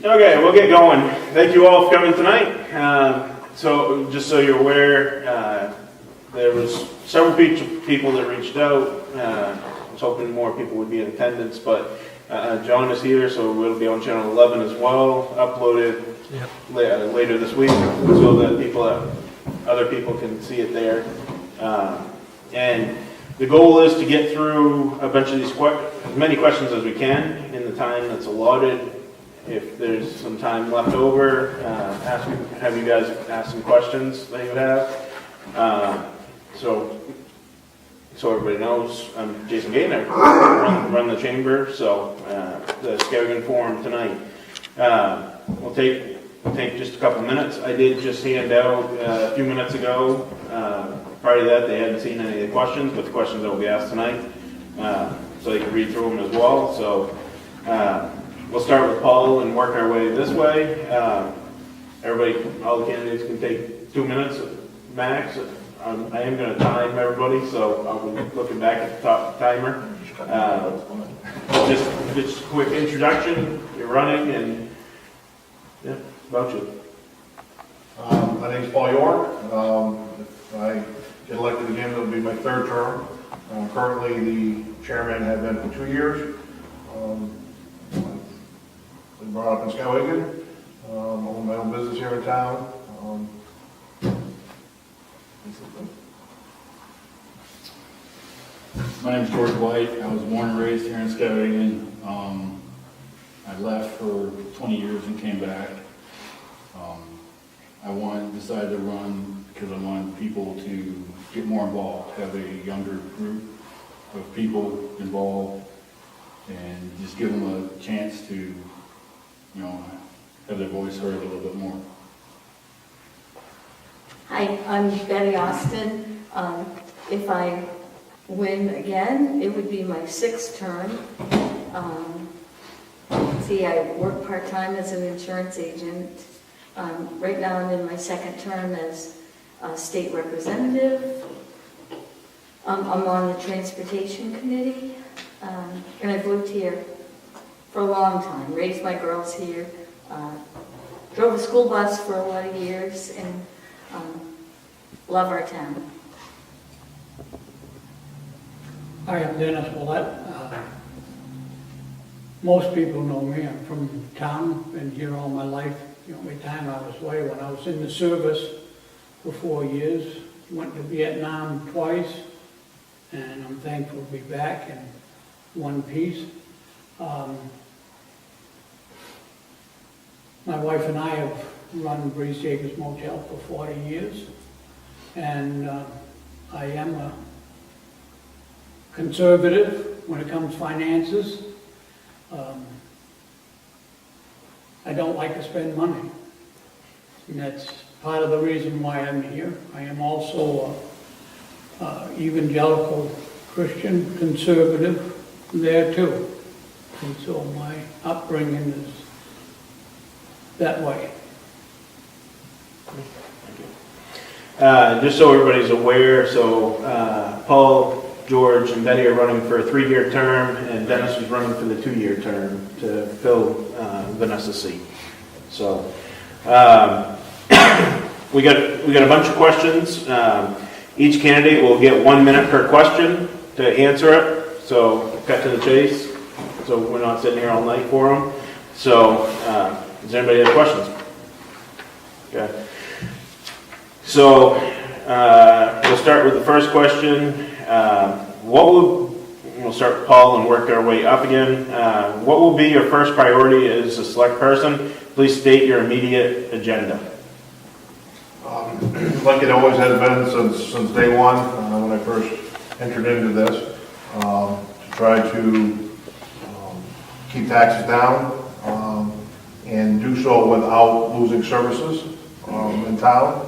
Okay, we'll get going. Thank you all for coming tonight. So, just so you're aware, there was several people that reached out. I was hoping more people would be in attendance, but John is here, so it'll be on channel 11 as well, uploaded later this week, so that other people can see it there. And the goal is to get through a bunch of these as many questions as we can in the time that's allotted. If there's some time left over, have you guys ask some questions that you have. So everybody knows, I'm Jason Gaynor, run the chamber, so the Skowhegan Forum tonight. We'll take just a couple minutes. I did just hand out a few minutes ago. Prior to that, they hadn't seen any of the questions, but the questions that will be asked tonight, so they can read through them as well. So we'll start with Paul and work our way this way. Everybody, all the candidates can take 2 minutes max. I am going to time everybody, so I'll be looking back at the top timer. Just a quick introduction. You're running, and yeah, about you. My name's Paul York. If I get elected again, it'll be my third term. Currently, the chairman has been for 2 years. I've been brought up in Skowhegan. Own my own business here in town. My name is George White. I was born and raised here in Skowhegan. I left for 20 years and came back. I decided to run because I wanted people to get more involved, have a younger group of people involved, and just give them a chance to, have their voice heard a little bit more. Hi, I'm Betty Austin. If I win again, it would be my 6th term. I work part-time as an insurance agent. Right now I'm in my 2nd term as a state representative. I'm on the transportation committee, and I've lived here for a long time, raised my girls here, drove a school bus for a lot of years, and love our town. Hi, I'm Dennis Willett. Most people know me. I'm from town, been here all my life. The only time I was away when I was in the service for 4 years. Went to Vietnam twice, and I'm thankful to be back in one piece. My wife and I have run Breeze Acres Motel for 40 years, and I am a conservative when it comes to finances. I don't like to spend money, and that's part of the reason why I'm here. I am also a evangelical Christian conservative there too, and so my upbringing is that way. Just so everybody's aware, Paul, George, and Betty are running for a 3-year term, and Dennis is running for the 2-year term to fill Vanessa's seat. So we got a bunch of questions. Each candidate will get 1 minute per question to answer it. So cut to the chase, so we're not sitting here all night for them. So does anybody have questions? Okay. So we'll start with the first question. We'll start with Paul and work our way up again. What will be your first priority as a select person? Please state your immediate agenda. Like it always has been since day one, when I first entered into this, to try to keep taxes down and do so without losing services in town.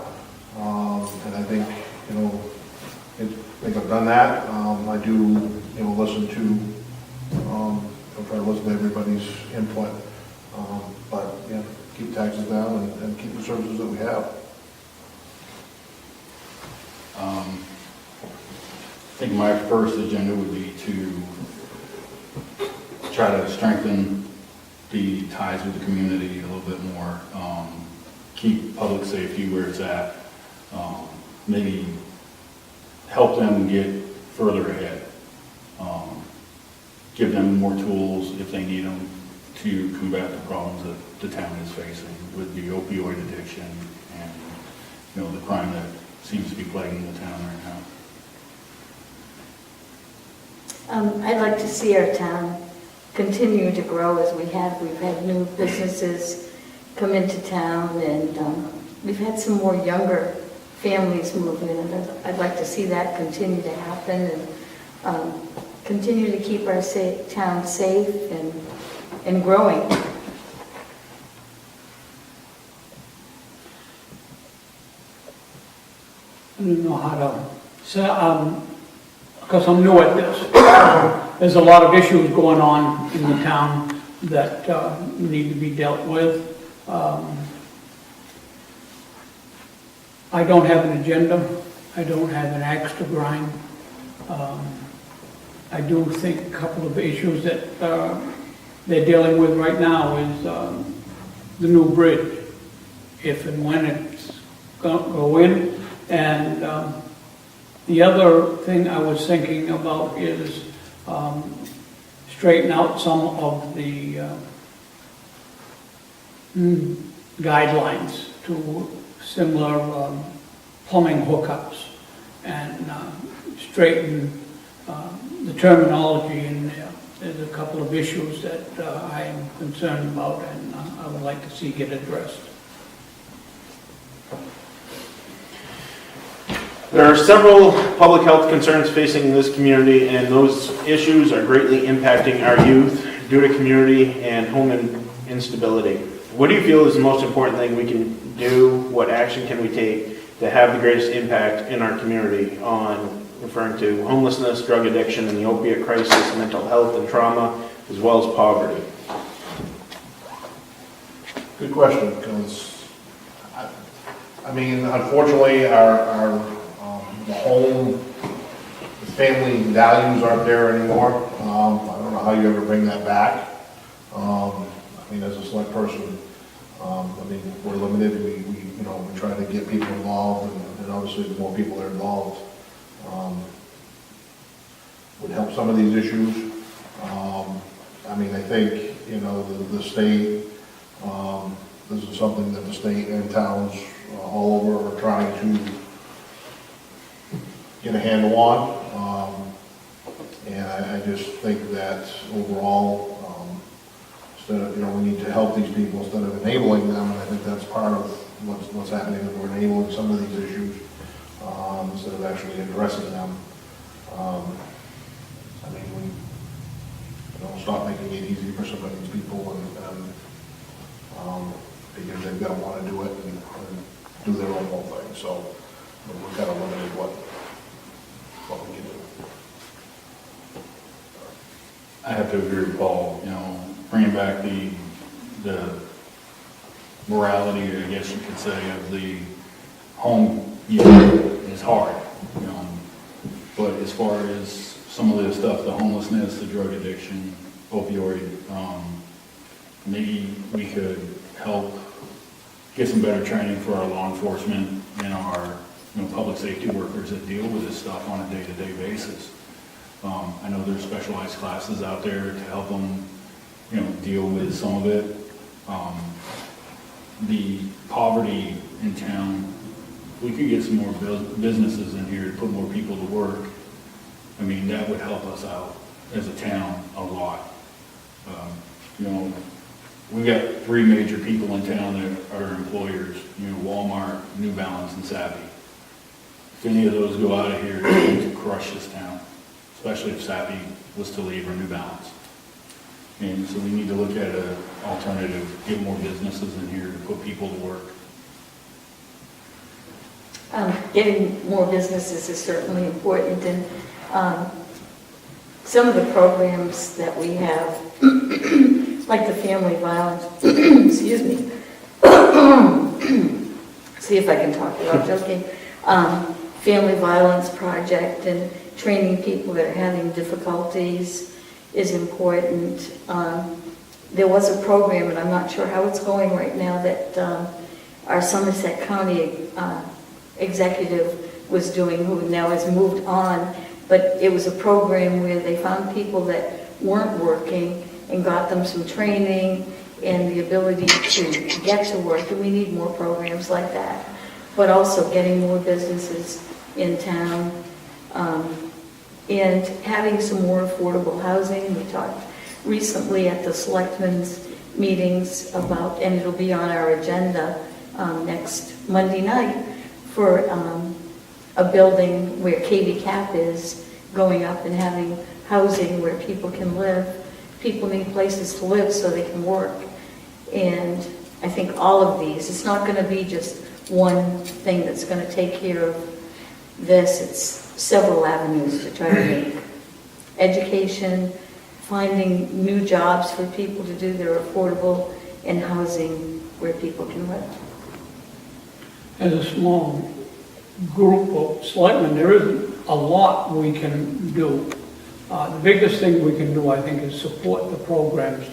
And I think, I think I've done that. I do, listen to, I try to listen to everybody's input. But yeah, keep taxes down and keep the services that we have. I think my first agenda would be to try to strengthen the ties with the community a little bit more, keep public safety where it's at, maybe help them get further ahead, give them more tools if they need them to combat the problems that the town is facing with the opioid addiction and, you know, the crime that seems to be plaguing the town right now. I'd like to see our town continue to grow as we have. We've had new businesses come into town, and we've had some more younger families move in. And I'd like to see that continue to happen and continue to keep our town safe and growing. I don't know how to say, because I'm new at this. There's a lot of issues going on in the town that need to be dealt with. I don't have an agenda. I don't have an axe to grind. I do think a couple of issues that they're dealing with right now is the new bridge, if and when it's going to go in. And the other thing I was thinking about is straighten out some of the guidelines to similar plumbing hookups and straighten the terminology in there. There's a couple of issues that I am concerned about and I would like to see get addressed. There are several public health concerns facing this community, and those issues are greatly impacting our youth due to community and home instability. What do you feel is the most important thing we can do? What action can we take to have the greatest impact in our community on referring to homelessness, drug addiction, and the opiate crisis, mental health and trauma, as well as poverty? Good question, because, I mean, unfortunately, our the home, the family values aren't there anymore. I don't know how you ever bring that back. I mean, as a select person, I mean, we're limited. We try to get people involved, and obviously the more people that are involved would help some of these issues. I mean, I think, the state, this is something that the state and towns all over are trying to get a handle on. And I just think that overall, instead of, we need to help these people instead of enabling them, and I think that's part of what's happening, is we're enabling some of these issues instead of actually addressing them. I mean, we stop making it easy for some of these people, and because they've got to want to do it and do their own whole thing. So we're kind of limited what we can do. I have to agree with Paul, bringing back the morality, I guess you could say, of the home unit is hard, but as far as some of the stuff, the homelessness, the drug addiction, opioid, maybe we could help get some better training for our law enforcement and our public safety workers that deal with this stuff on a day-to-day basis. I know there's specialized classes out there to help them, deal with some of it. The poverty in town, we could get some more businesses in here to put more people to work. I mean, that would help us out as a town a lot. We've got 3 major people in town that are employers, Walmart, New Balance, and Savvy. If any of those go out of here, it's going to crush this town, especially if Savvy was to leave or New Balance. And so we need to look at an alternative, get more businesses in here to put people to work. Getting more businesses is certainly important, and some of the programs that we have, like the family violence, excuse me, see if I can talk without joking, family violence project and training people that are having difficulties is important. there was a program, and I'm not sure how it's going right now, that our Somerset County executive was doing, who now has moved on, but it was a program where they found people that weren't working and got them some training and the ability to get to work, and we need more programs like that, but also getting more businesses in town, and having some more affordable housing. We talked recently at the selectmen's meetings about, and it'll be on our agenda next Monday night, for a building where KB Cap is going up and having housing where people can live. People need places to live so they can work. And I think all of these, it's not going to be just one thing that's going to take care of this. It's several avenues to try to make education, finding new jobs for people to do that are affordable, and housing where people can live. As a small group of selectmen, there isn't a lot we can do. The biggest thing we can do, I think, is support the programs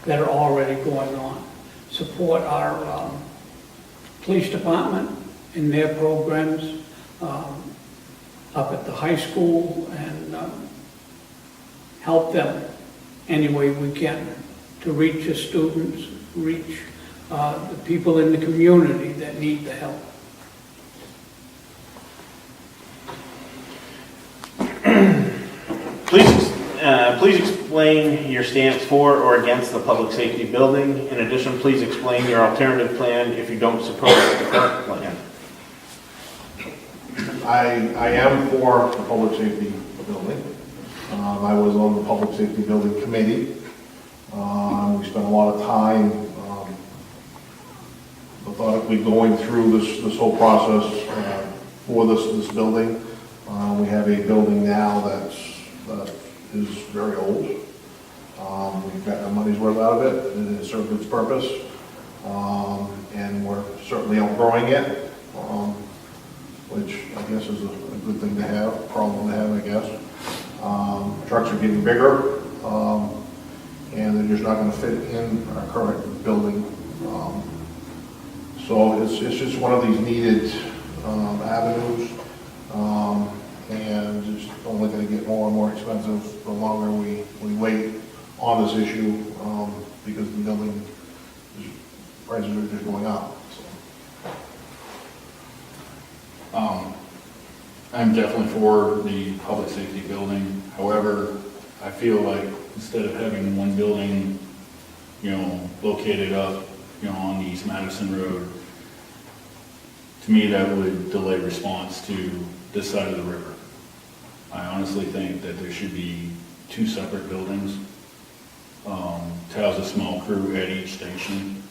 that are already going on. Support our police department in their programs up at the high school, and help them any way we can to reach the students, reach the people in the community that need the help. Please explain your stance for or against the public safety building. In addition, please explain your alternative plan if you don't support the current plan. I am for the public safety building. I was on the public safety building committee. We spent a lot of time methodically going through this whole process for this building. We have a building now that is very old. We've got our money's worth out of it, and it served its purpose. And we're certainly outgrowing it, which I guess is a good thing to have, problem to have, I guess. Trucks are getting bigger, and they're just not going to fit in our current building. So it's just one of these needed avenues, and it's only going to get more and more expensive the longer we wait on this issue, because the building prices are just going up. So. I'm definitely for the public safety building. However, I feel like instead of having one building, located up, on the East Madison Road, to me that would delay response to this side of the river. I honestly think that there should be two separate buildings to house a small crew at each station.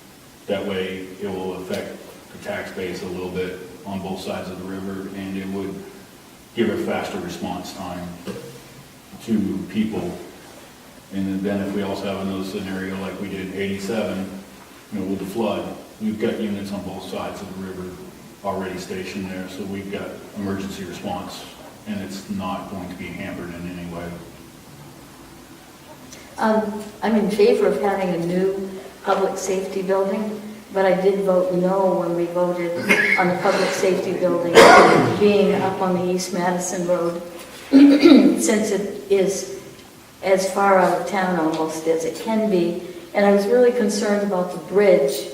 That way it will affect the tax base a little bit on both sides of the river, and it would give a faster response time to people. And then if we also have another scenario like we did in 87, with the flood, we've got units on both sides of the river already stationed there, so we've got emergency response, and it's not going to be hampered in any way. I'm in favor of having a new public safety building, but I did vote no when we voted on the public safety building being up on the East Madison Road, since it is as far out of town almost as it can be. And I was really concerned about the bridge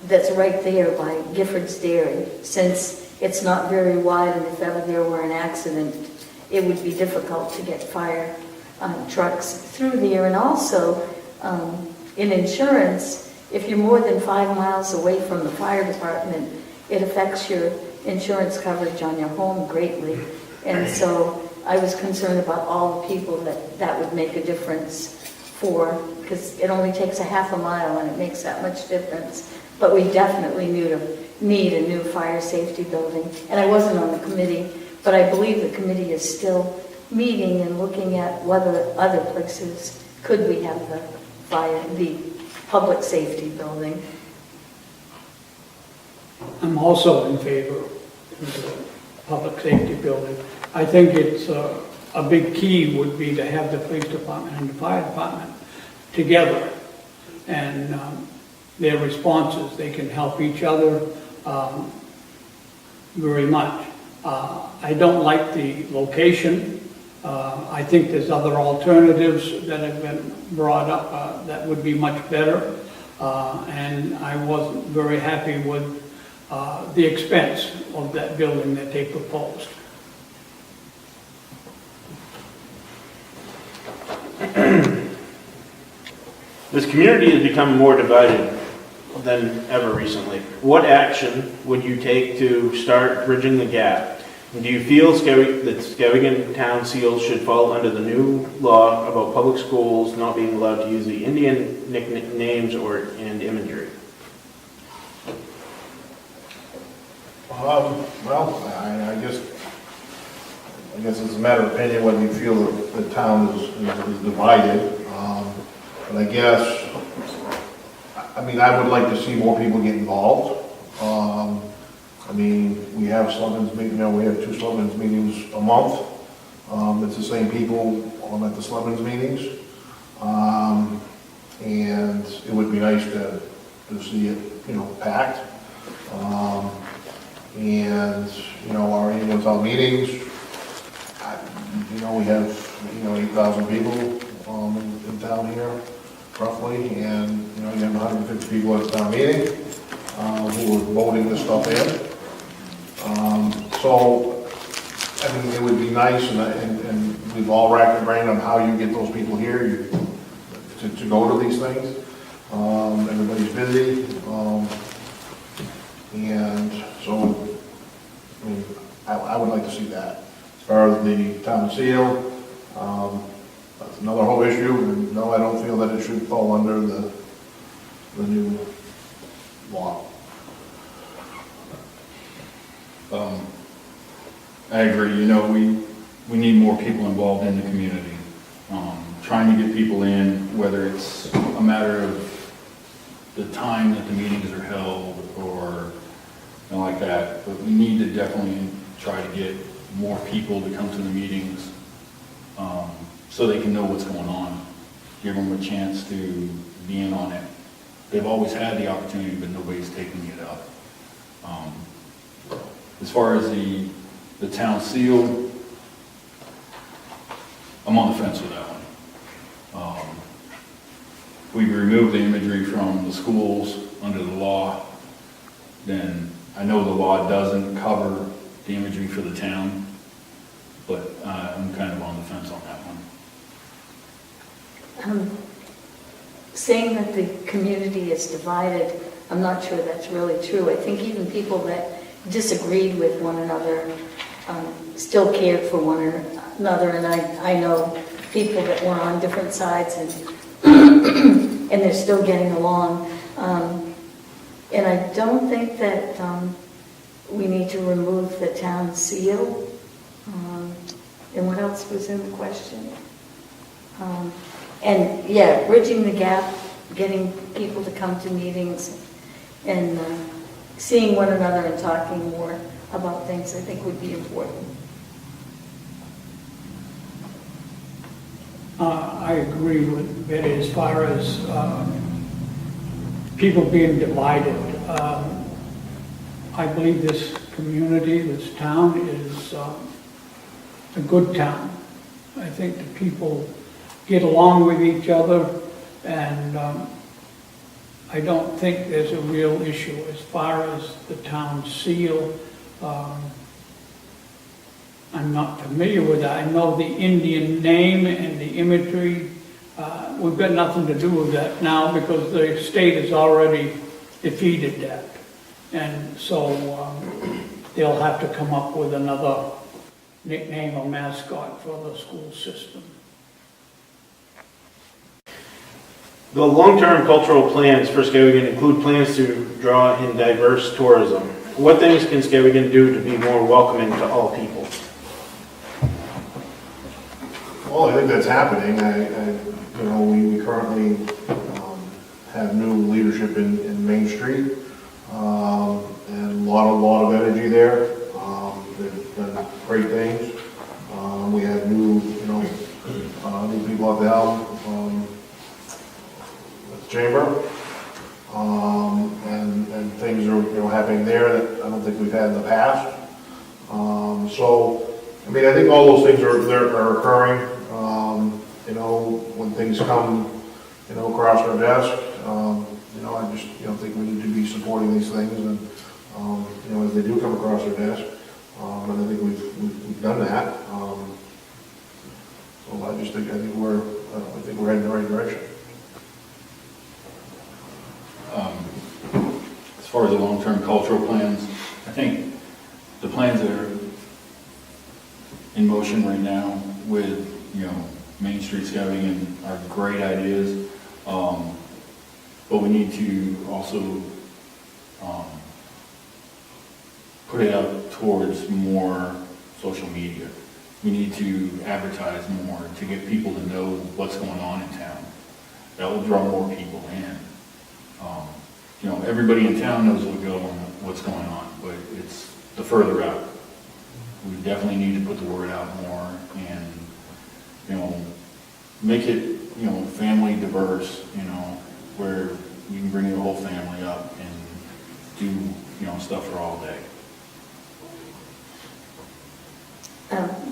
that's right there by Gifford's Dairy, since it's not very wide, and if ever there were an accident, it would be difficult to get fire trucks through there. And also, in insurance, if you're more than 5 miles away from the fire department, it affects your insurance coverage on your home greatly. And so I was concerned about all the people that would make a difference for, because it only takes a half a mile and it makes that much difference. But we definitely need a new fire safety building. And I wasn't on the committee, but I believe the committee is still meeting and looking at whether other places could we have the public safety building. I'm also in favor of the public safety building. I think it's a big key would be to have the police department and the fire department together and their responses. They can help each other very much. I don't like the location. I think there's other alternatives that have been brought up that would be much better. And I wasn't very happy with the expense of that building that they proposed. This community has become more divided than ever recently. What action would you take to start bridging the gap? And do you feel that Skowhegan Town Seal should fall under the new law about public schools not being allowed to use the Indian nicknames and imagery? Well, I guess it's a matter of opinion whether you feel that the town is divided. But I guess, I mean, I would like to see more people get involved. I mean, we have Slevins meeting, we have 2 Slevins meetings a month. It's the same people at the Slevins meetings. And it would be nice to see it, packed. And, our annual town meetings, we have, 8,000 people in town here, roughly, and, you have 150 people at the town meeting who are voting this stuff in. So, I mean, it would be nice, and we've all racked the brain on how you get those people here to go to these things. Everybody's busy, and so, I mean, I would like to see that. As far as the town seal, that's another whole issue, and no, I don't feel that it should fall under the new law. I agree, we need more people involved in the community. Trying to get people in, whether it's a matter of the time that the meetings are held or like that, but we need to definitely try to get more people to come to the meetings so they can know what's going on, give them a chance to be in on it. They've always had the opportunity, but nobody's taking it up. As far as the town seal, I'm on the fence with that one. We remove the imagery from the schools under the law, then I know the law doesn't cover the imagery for the town, but I'm kind of on the fence on that one. Saying that the community is divided, I'm not sure that's really true. I think even people that disagreed with one another still cared for one another, and I know people that were on different sides and and they're still getting along. And I don't think that we need to remove the town seal. And what else was in the question? And yeah, bridging the gap, getting people to come to meetings and seeing one another and talking more about things, I think would be important. I agree with Betty as far as people being divided. I believe this community, this town is a good town. I think the people get along with each other, and I don't think there's a real issue as far as the town seal. I'm not familiar with that. I know the Indian name and the imagery. We've got nothing to do with that now because the state has already defeated that. And so they'll have to come up with another nickname or mascot for the school system. The long-term cultural plans for Skowhegan include plans to draw in diverse tourism. What things can Skowhegan do to be more welcoming to all people? Well, I think that's happening. We currently have new leadership in Main Street, and a lot of energy there. They've done great things. We have new people at the helm. Let's chamber. And things are, happening there that I don't think we've had in the past. So, I mean, I think all those things are occurring. When things come, across our desk, I just, think we need to be supporting these things and, as they do come across our desk. And I think we've done that. So I think we're heading in the right direction. As far as the long-term cultural plans, I think the plans that are in motion right now with, Main Street Scouting and are great ideas. But we need to also put it out towards more social media. We need to advertise more to get people to know what's going on in town. That will draw more people in. Everybody in town knows what's going on, but it's the further out. We definitely need to put the word out more and, make it, family diverse, where you can bring your whole family up and do, stuff for all day.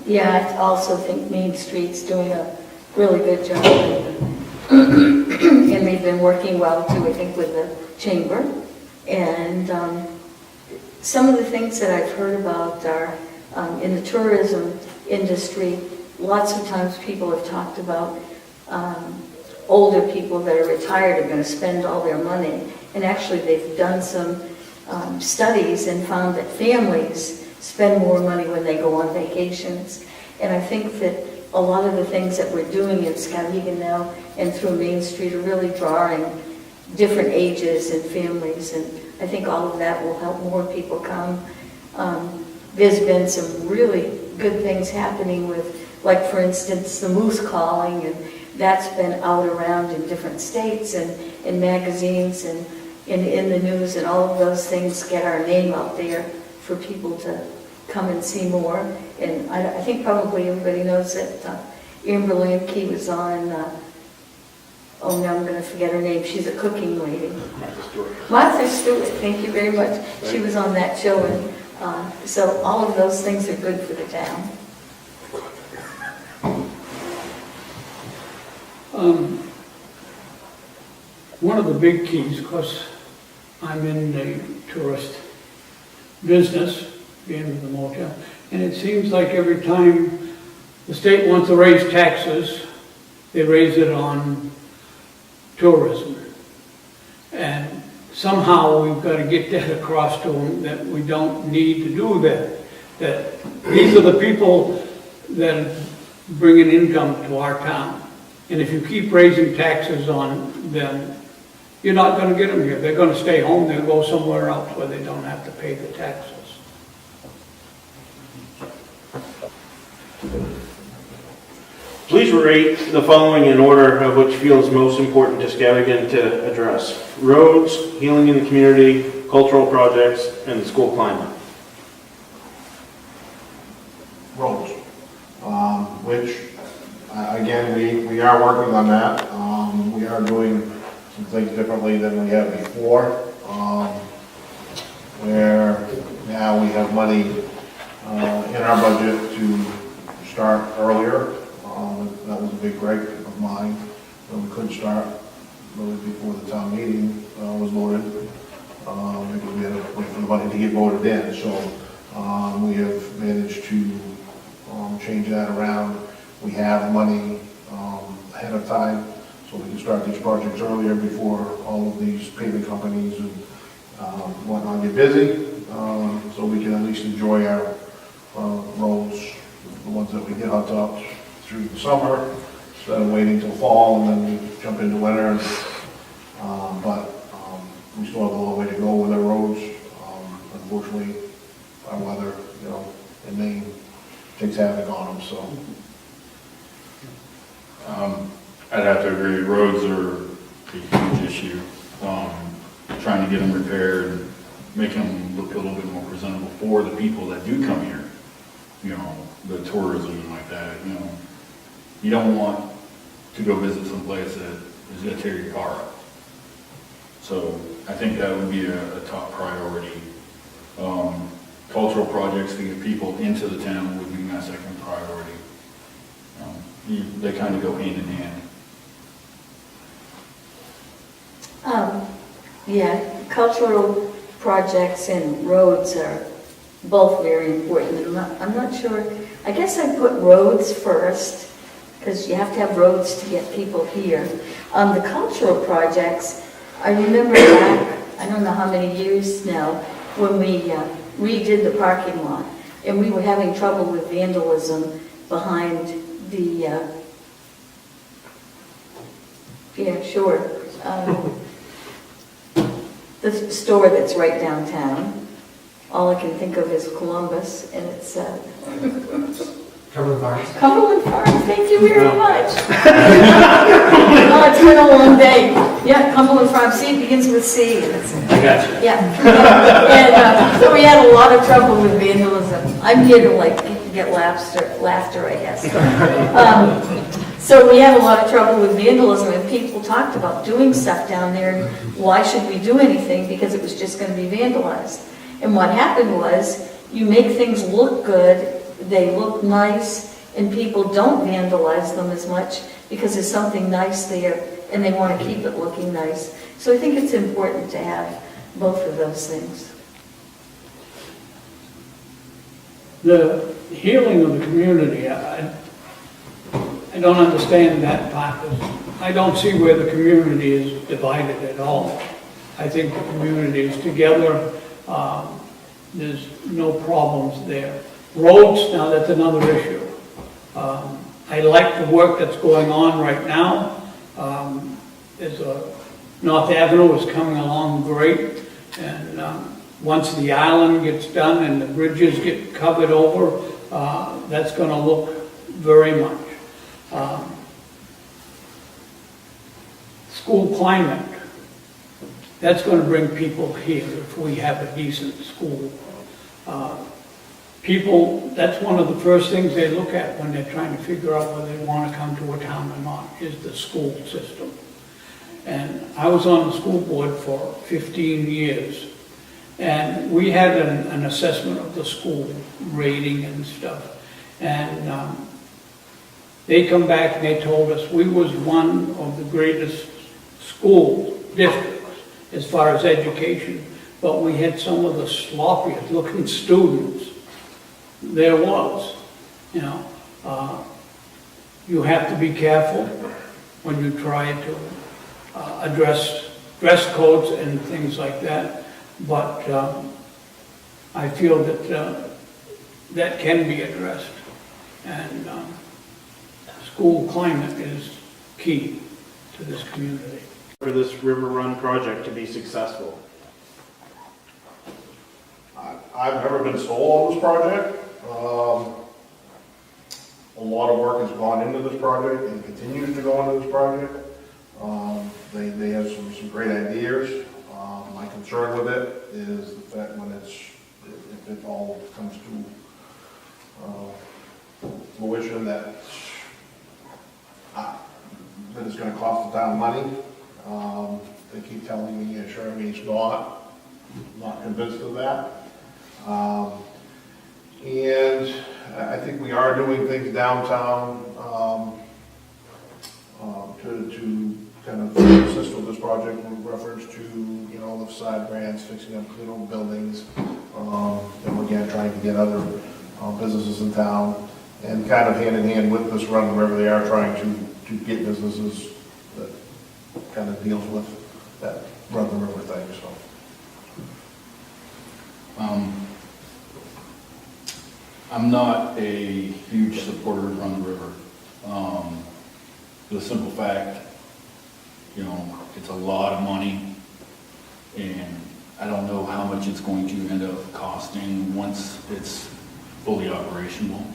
Yeah, I also think Main Street's doing a really good job. And they've been working well too, I think, with the chamber. And some of the things that I've heard about are in the tourism industry, lots of times people have talked about older people that are retired are going to spend all their money. And actually they've done some studies and found that families spend more money when they go on vacations. And I think that a lot of the things that we're doing in Skowhegan now and through Main Street are really drawing different ages and families, and I think all of that will help more people come. There's been some really good things happening with, like for instance, the moose calling, and that's been out around in different states and in magazines and in the news, and all of those things get our name out there for people to come and see more. And I think probably everybody knows that Amber Lamke was on, oh now I'm going to forget her name, she's a cooking lady. Martha Stewart, thank you very much. She was on that show, and so all of those things are good for the town. One of the big keys, because I'm in the tourist business, being in the motel, and it seems like every time the state wants to raise taxes, they raise it on tourism. And somehow we've got to get that across to them that we don't need to do that. That these are the people that bring an income to our town. And if you keep raising taxes on them, you're not going to get them here. They're going to stay home. They'll go somewhere else where they don't have to pay the taxes. Please rate the following in order of which feels most important to Skowhegan to address: roads, healing in the community, cultural projects, and the school climate. Roads, which, again, we are working on that. We are doing some things differently than we have before, where now we have money in our budget to start earlier. That was a big break of mine. We couldn't start really before the town meeting was voted, because we had to wait for the money to get voted in. So we have managed to change that around. We have money ahead of time, so we can start these projects earlier before all of these paving companies and whatnot get busy, so we can at least enjoy our roads, the ones that we get hot tops through the summer, instead of waiting till fall and then we jump into winter. But we still have a long way to go with our roads. Unfortunately, our weather, in Maine, takes havoc on them. So I'd have to agree, roads are a huge issue. Trying to get them repaired, make them look a little bit more presentable for the people that do come here. The tourism and like that, you don't want to go visit someplace that is going to tear your car up. So I think that would be a top priority. Cultural projects to get people into the town would be my second priority. They kind of go hand in hand. Yeah, cultural projects and roads are both very important. I'm not sure, I guess I put roads first, because you have to have roads to get people here. The cultural projects, I remember back, I don't know how many years now, when we redid the parking lot, and we were having trouble with vandalism behind the, the store that's right downtown. All I can think of is Columbus, and it's, Cumberland Farms. Cumberland Farms, thank you very much. Oh, it's been a long day. Yeah, Cumberland Farms, C, it begins with C. I got you. Yeah. And so we had a lot of trouble with vandalism. I'm here to like get laughter, I guess. So we had a lot of trouble with vandalism, and people talked about doing stuff down there, and why should we do anything, because it was just going to be vandalized. And what happened was, you make things look good, they look nice, and people don't vandalize them as much because there's something nice there and they want to keep it looking nice. So I think it's important to have both of those things. The healing of the community, I don't understand that part. I don't see where the community is divided at all. I think the community is together. There's no problems there. Roads, now that's another issue. I like the work that's going on right now. North Avenue is coming along great, and once the island gets done and the bridges get covered over, that's going to look very much. School climate, that's going to bring people here if we have a decent school. People, that's one of the first things they look at when they're trying to figure out whether they want to come to a town or not, is the school system. And I was on the school board for 15 years, and we had an assessment of the school rating and stuff. And they come back and they told us we was one of the greatest school districts as far as education, but we had some of the sloppiest looking students there was. You know, you have to be careful when you try to address dress codes and things like that, but I feel that that can be addressed, and school climate is key to this community. For this River Run project to be successful? I've never been sold on this project. A lot of work has gone into this project and continues to go into this project. They have some great ideas. My concern with it is the fact when if it all comes to fruition, that it's going to cost the town money. They keep telling me, assuring me it's not. I'm not convinced of that. And I think we are doing things downtown to kind of assist with this project with reference to, you know, the side grants, fixing up little buildings, and again, trying to get other businesses in town, and kind of hand in hand with this Run the River, they are trying to get businesses that kind of deals with that Run the River thing, so. I'm not a huge supporter of Run the River. For the simple fact, you know, it's a lot of money, and I don't know how much it's going to end up costing once it's fully operational.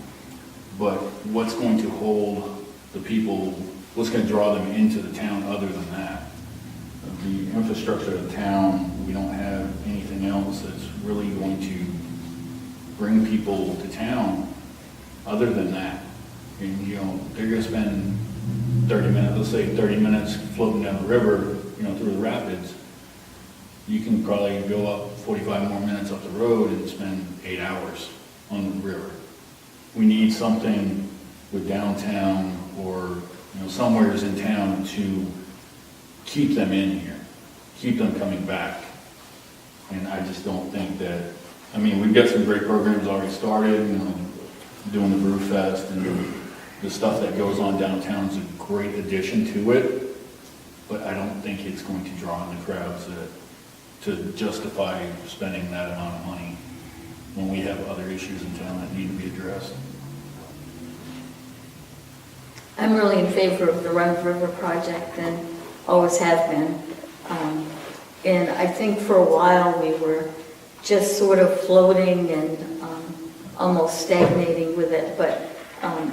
But what's going to hold the people, what's going to draw them into the town other than that? The infrastructure of the town, we don't have anything else that's really going to bring people to town other than that. And, you know, they're going to spend 30 minutes, let's say 30 minutes floating down the river, you know, through the rapids. you can probably go up 45 more minutes up the road and spend 8 hours on the river. We need something with downtown or, somewheres in town to keep them in here, keep them coming back. And I just don't think that, we've got some great programs already started, doing the Brew Fest and the stuff that goes on downtown is a great addition to it, but I don't think it's going to draw in the crowds to justify spending that amount of money when we have other issues in town that need to be addressed. I'm really in favor of the Run River project and always have been. And I think for a while we were just sort of floating and almost stagnating with it, but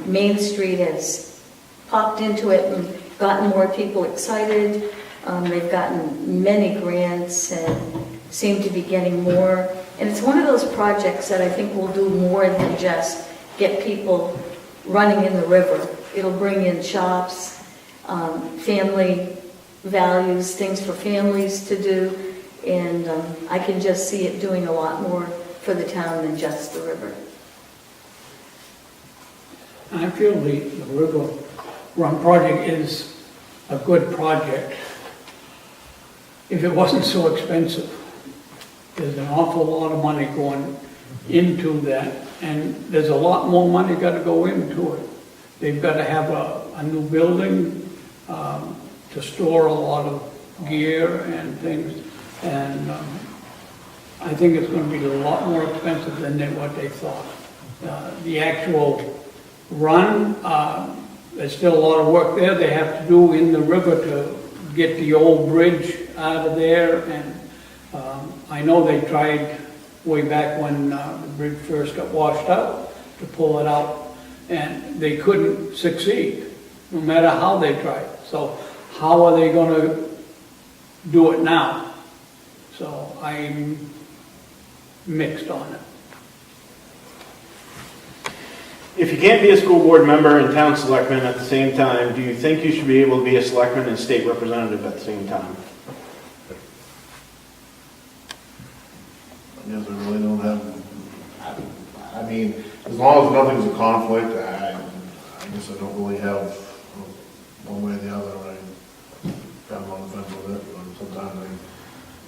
Main Street has popped into it and gotten more people excited. They've gotten many grants and seem to be getting more. And it's one of those projects that I think will do more than just get people running in the river. It'll bring in shops, family values, things for families to do, and I can just see it doing a lot more for the town than just the river. I feel the River Run project is a good project if it wasn't so expensive. There's an awful lot of money going into that, and there's a lot more money got to go into it. They've got to have a new building to store a lot of gear and things, and I think it's going to be a lot more expensive than what they thought. The actual run, there's still a lot of work there they have to do in the river to get the old bridge out of there, and I know they tried way back when the bridge first got washed out to pull it out, and they couldn't succeed, no matter how they tried. So how are they going to do it now? So I'm mixed on it. If you can't be a school board member and town selectman at the same time, do you think you should be able to be a selectman and state representative at the same time? I guess I really don't have, as long as nothing's a conflict, I guess I don't really have one way or the other. I'm kind of on the fence with it, but sometimes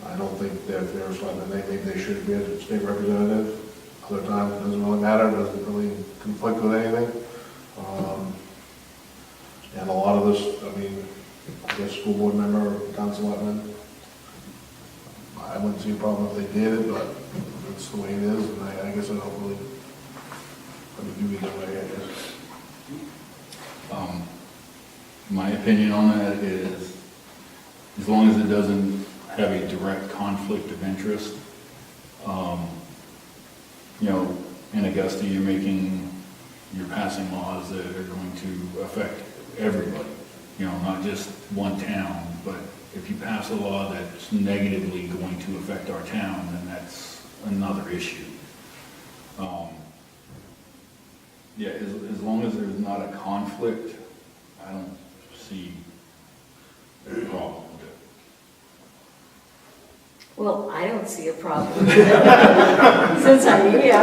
I don't think that if they're a selectman, maybe they should be a state representative. Other times, it doesn't really matter, it doesn't really conflict with anything. And a lot of this, I guess school board member or town selectman, I wouldn't see a problem if they did it, but that's the way it is, and I guess I don't really, do either way, I guess. My opinion on that is, as long as it doesn't have a direct conflict of interest, in Augusta, you're passing laws that are going to affect everybody, not just one town, but if you pass a law that's negatively going to affect our town, then that's another issue. As long as there's not a conflict, I don't see a problem with it. Well, I don't see a problem with it, since I'm here.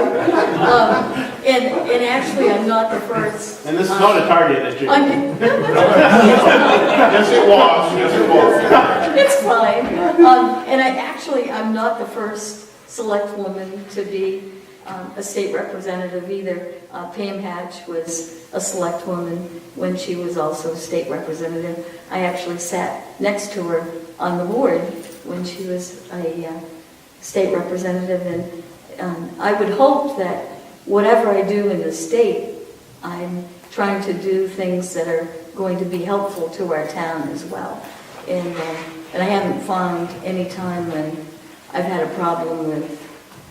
And actually, I'm not the first. And this is not a target issue. Yes, it was. It's fine. And I'm not the first select woman to be a state representative either. Pam Hatch was a select woman when she was also state representative. I actually sat next to her on the board when she was a state representative, and I would hope that whatever I do in the state, I'm trying to do things that are going to be helpful to our town as well. And I haven't found any time when I've had a problem with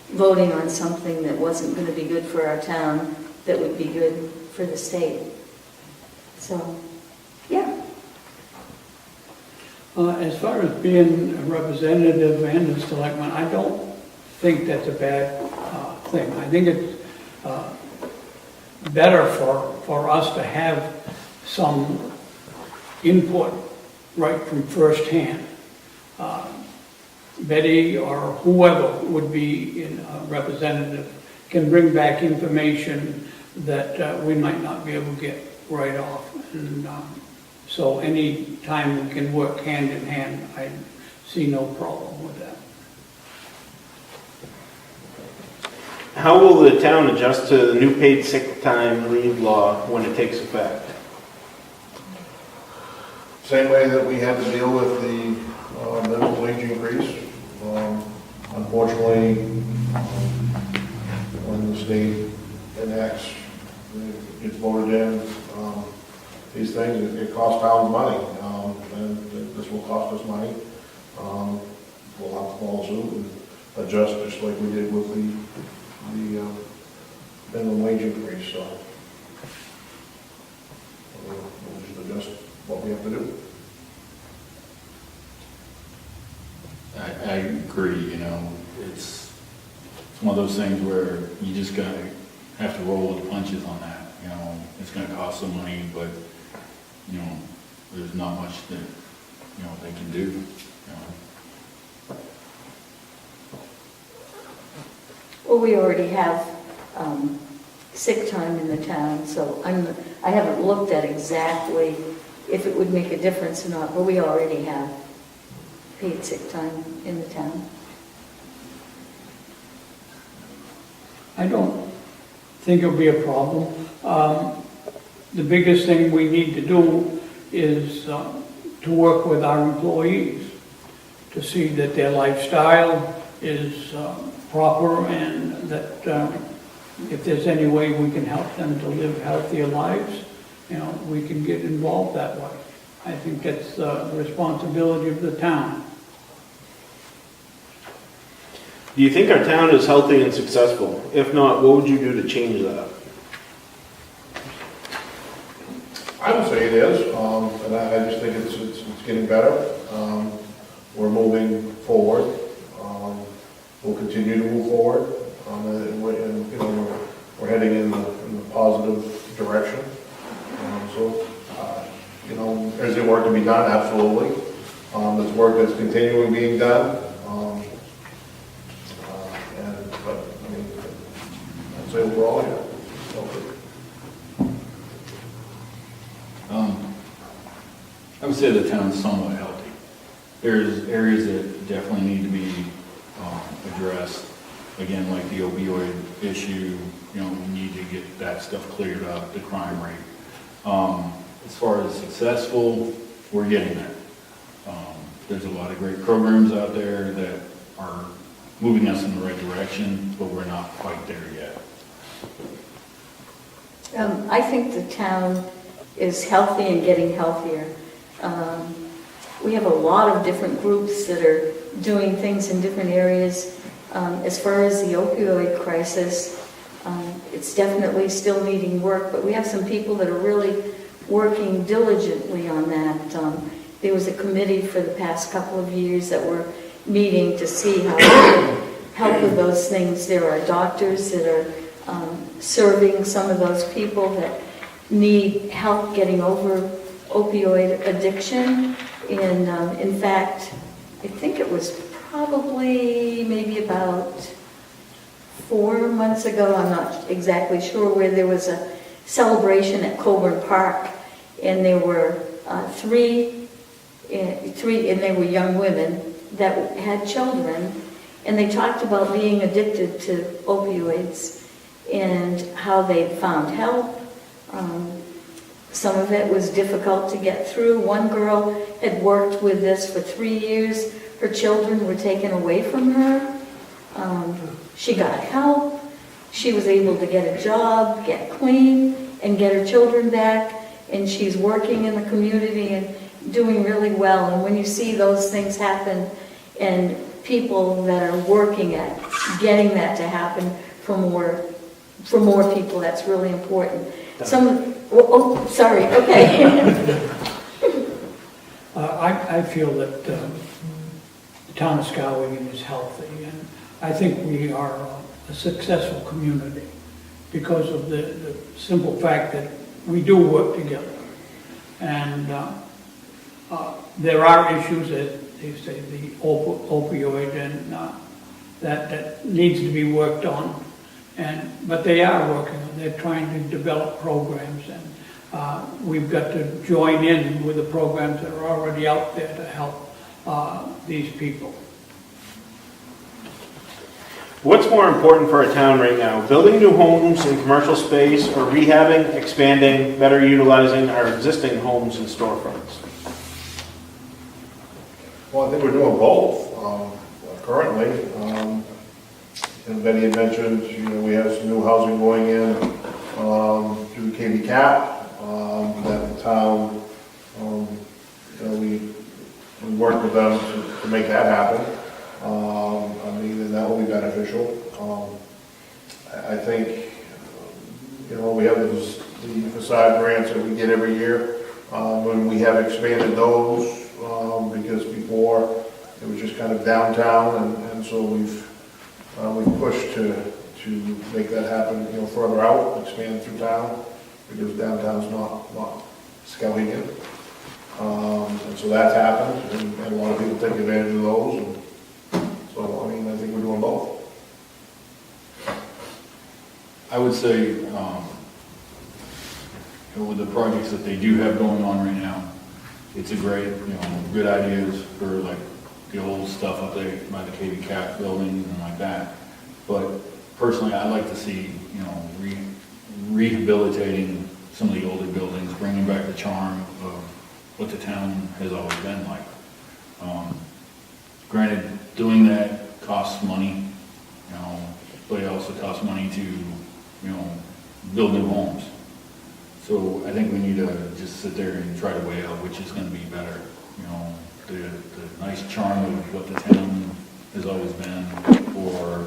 voting on something that wasn't going to be good for our town, that would be good for the state. So, yeah. As far as being a representative and a selectman, I don't think that's a bad thing. I think it's better for us to have some input right from first hand. Betty or whoever would be in a representative can bring back information that we might not be able to get right off. And so any time we can work hand in hand, I see no problem with that. How will the town adjust to the new paid sick time leave law when it takes effect? Same way that we had to deal with the minimum wage increase. Unfortunately, when the state enacts, gets voted in, these things, it costs towns money, and this will cost us money. We'll have to follow suit and adjust just like we did with the minimum wage increase, so we'll just adjust what we have to do. I agree, it's one of those things where you just have to roll with the punches on that, it's gonna cost some money, but, there's not much that, they can do, Well, we already have sick time in the town, so I haven't looked at exactly if it would make a difference or not, but we already have paid sick time in the town. I don't think it'll be a problem. The biggest thing we need to do is to work with our employees to see that their lifestyle is proper and that if there's any way we can help them to live healthier lives, we can get involved that way. I think that's the responsibility of the town. Do you think our town is healthy and successful? If not, what would you do to change that? I would say it is, and I just think it's getting better. We're moving forward. We'll continue to move forward, and we're heading in the positive direction. Is there work to be done? Absolutely. There's work that's continuing being done. But I'd say overall, yeah. I would say the town's somewhat healthy. There's areas that definitely need to be addressed. Again, like the opioid issue, we need to get that stuff cleared up, the crime rate. As far as successful, we're getting there. There's a lot of great programs out there that are moving us in the right direction, but we're not quite there yet. I think the town is healthy and getting healthier. We have a lot of different groups that are doing things in different areas. As far as the opioid crisis, it's definitely still needing work, but we have some people that are really working diligently on that. There was a committee for the past couple of years that were meeting to see how we could help with those things. There are doctors that are serving some of those people that need help getting over opioid addiction. And in fact, I think it was probably maybe about 4 months ago, I'm not exactly sure, where there was a celebration at Colburn Park, and there were three, and they were young women that had children, and they talked about being addicted to opioids and how they found help. Some of it was difficult to get through. One girl had worked with this for 3 years. Her children were taken away from her. She got help. She was able to get a job, get clean, and get her children back. And she's working in the community and doing really well. And when you see those things happen and people that are working at getting that to happen for more people, that's really important. Sorry, okay. I feel that the town of Skowhegan is healthy, and I think we are a successful community because of the simple fact that we do work together. And there are issues, they say, the opioid, and that needs to be worked on. But they are working on it. They're trying to develop programs, and we've got to join in with the programs that are already out there to help these people. What's more important for a town right now? Building new homes and commercial space, or rehabbing, expanding, better utilizing our existing homes and storefronts? Well, I think we're doing both, currently. And Betty had mentioned, we have some new housing going in, through KB Cap, that the town, we work with them to make that happen. And that will be beneficial. I think, we have the facade grants that we get every year, when we have expanded those, because before it was just kind of downtown, and so we've pushed to make that happen, further out, expand through town, because downtown's not Skowhegan. And so that's happened, and a lot of people take advantage of those, and so, I think we're doing both. I would say, with the projects that they do have going on right now, it's a great, good ideas for like the old stuff up there by the KB Cap building and like that. But personally, I'd like to see, rehabilitating some of the older buildings, bringing back the charm of what the town has always been like. Granted, doing that costs money, but it also costs money to, build new homes. So I think we need to just sit there and try to weigh out which is going to be better. The nice charm of what the town has always been, or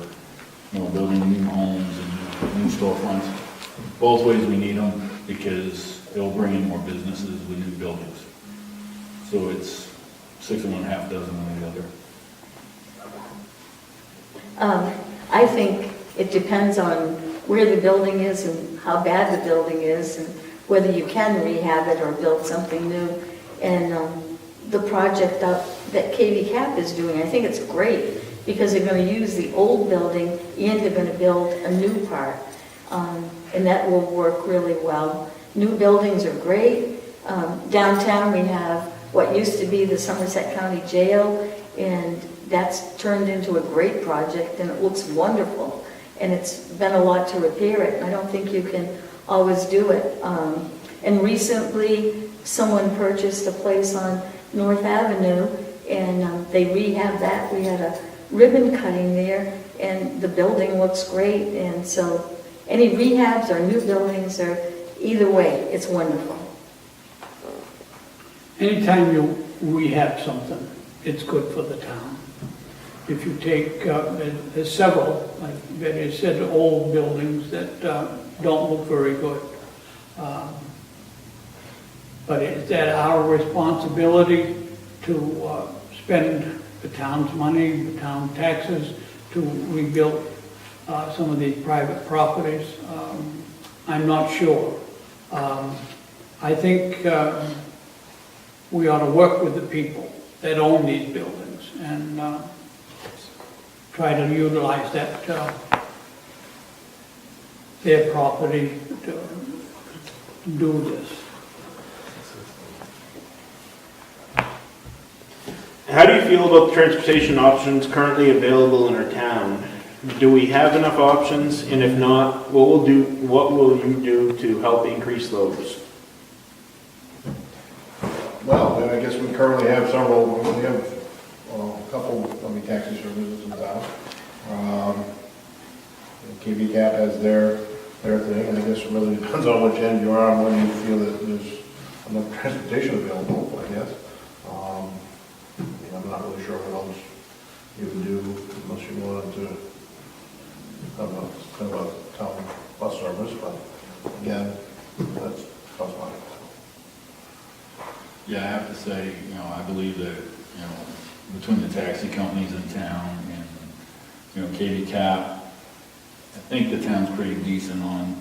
building new homes and new storefronts. Both ways we need them, because it'll bring in more businesses with new buildings. So it's 6 of one, half dozen of the other. I think it depends on where the building is and how bad the building is, and whether you can rehab it or build something new. And the project that KB Cap is doing, I think it's great, because they're going to use the old building and they're going to build a new part. And that will work really well. New buildings are great. Downtown we have what used to be the Somerset County Jail, and that's turned into a great project, and it looks wonderful. And it's been a lot to repair it. I don't think you can always do it. And recently, someone purchased a place on North Avenue, and they rehabbed that. We had a ribbon cutting there, and the building looks great. And so any rehabs or new buildings, or either way, it's wonderful. Anytime you rehab something, it's good for the town. If you take, there's several, like Betty said, old buildings that don't look very good. But is that our responsibility to spend the town's money, the town taxes, to rebuild some of these private properties? I'm not sure. I think we ought to work with the people that own these buildings and try to utilize that, their property to do this. How do you feel about the transportation options currently available in our town? Do we have enough options? And if not, what will you do to help increase those? Well, I guess we currently have several, we have a couple, taxi services in town. KB Cap has their thing, and I guess it really depends on which end you're on, when you feel that there's enough transportation available, I guess. I'm not really sure what else you would do unless you wanted to have a town bus service, but again, that's cost money. Yeah, I have to say, I believe that, between the taxi companies in town and, KB Cap, I think the town's pretty decent on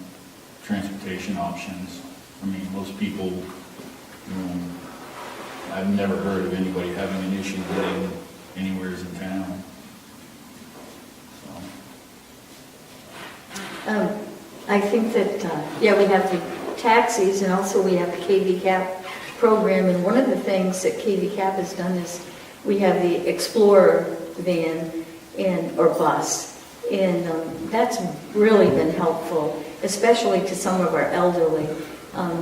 transportation options. I mean, most people, I've never heard of anybody having an issue getting anywhere in town. So, I think that, yeah, we have the taxis and also we have the KV Cap program. And one of the things that KV Cap has done is we have the Explorer van or bus. And that's really been helpful, especially to some of our elderly.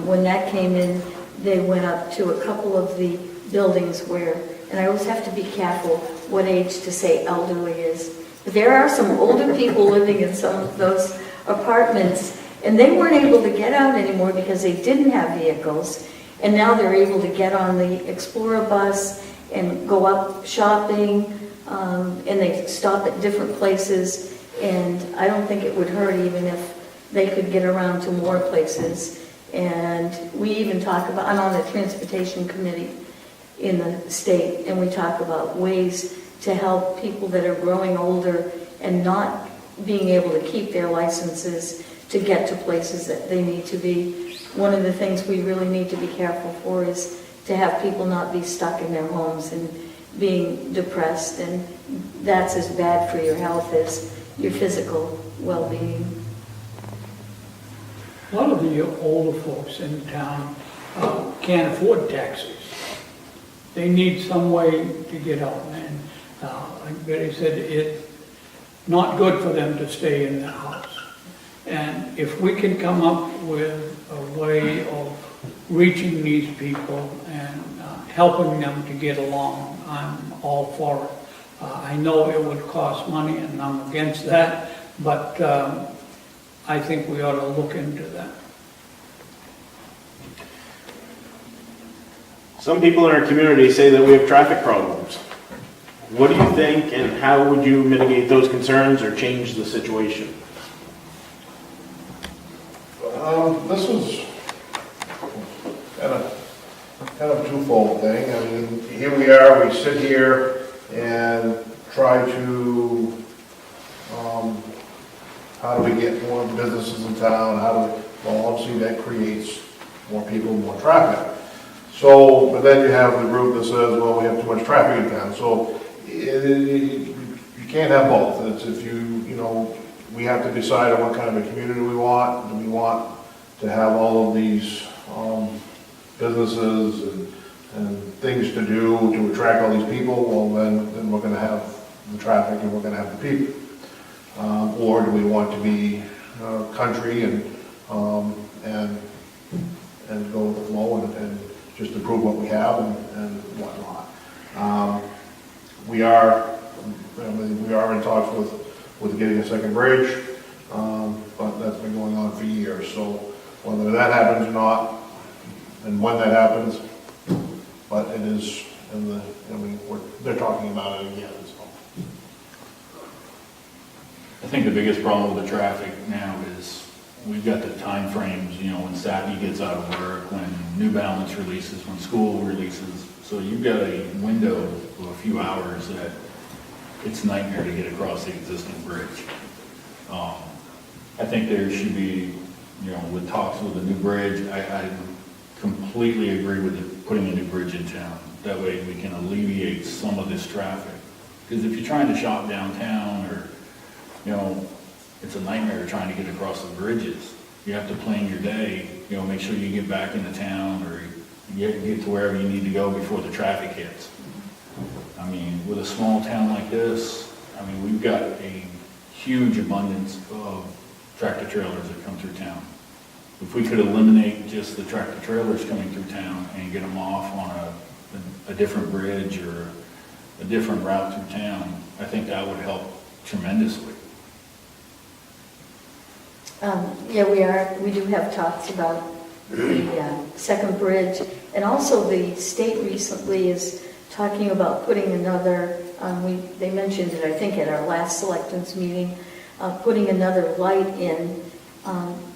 When that came in, they went up to a couple of the buildings where, and I always have to be careful what age to say elderly is. But there are some older people living in some of those apartments, and they weren't able to get out anymore because they didn't have vehicles. And now they're able to get on the Explorer bus and go up shopping, and they stop at different places. And I don't think it would hurt even if they could get around to more places. And we even talk about, I'm on the transportation committee in the state, and we talk about ways to help people that are growing older and not being able to keep their licenses to get to places that they need to be. One of the things we really need to be careful for is to have people not be stuck in their homes and being depressed, and that's as bad for your health as your physical well-being. A lot of the older folks in town can't afford taxis. They need some way to get out, and like Betty said, it's not good for them to stay in the house. And if we can come up with a way of reaching these people and helping them to get along, I'm all for it. I know it would cost money, and I'm against that, but I think we ought to look into that. Some people in our community say that we have traffic problems. What do you think, and how would you mitigate those concerns or change the situation? This is kind of twofold thing. I mean, here we are, we sit here and try to, how do we get more businesses in town? Well, obviously that creates more people, more traffic. So, but then you have the group that says, well, we have too much traffic in town. So you can't have both. It's if we have to decide on what kind of a community we want. Do we want to have all of these businesses and things to do to attract all these people? Well, then we're going to have the traffic and we're going to have the people. Or do we want to be country and go with the flow and just improve what we have and whatnot? We are in talks with getting a second bridge, but that's been going on for years. So whether that happens or not, and when that happens, but it is they're talking about it again. So. I think the biggest problem with the traffic now is we've got the time frames, when Sappy gets out of work, when New Balance releases, when school releases. So you've got a window of a few hours that it's a nightmare to get across the existing bridge. I think there should be, with talks with the new bridge, I completely agree with putting a new bridge in town. That way we can alleviate some of this traffic. Because if you're trying to shop downtown or, it's a nightmare trying to get across the bridges. You have to plan your day, make sure you get back into town or get to wherever you need to go before the traffic hits. I mean, with a small town like this, we've got a huge abundance of tractor trailers that come through town. If we could eliminate just the tractor trailers coming through town and get them off on a different bridge or a different route through town, I think that would help tremendously. Yeah, we do have talks about the second bridge, and also the state recently is talking about putting another, they mentioned it, I think, at our last selectmen's meeting, putting another light in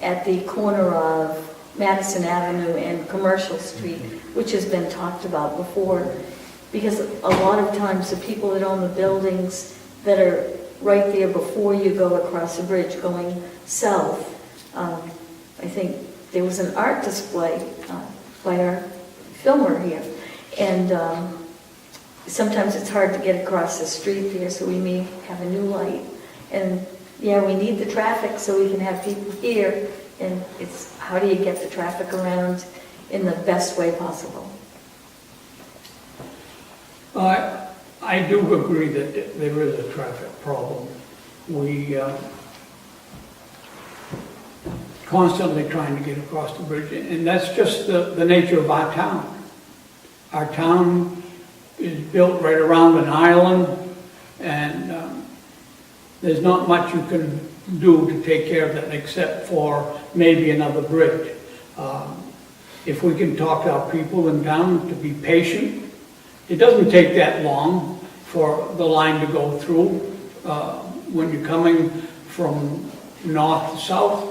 at the corner of Madison Avenue and Commercial Street, which has been talked about before, because a lot of times the people that own the buildings that are right there before you go across the bridge going south, I think there was an art display by our filmer here, And sometimes it's hard to get across the street here, so we may have a new light. And yeah, we need the traffic so we can have people here, and it's how do you get the traffic around in the best way possible? I do agree that there is a traffic problem. We constantly trying to get across the bridge, and that's just the nature of our town. Our town is built right around an island, and there's not much you can do to take care of that except for maybe another bridge. If we can talk to our people in town to be patient, it doesn't take that long for the line to go through. When you're coming from north to south,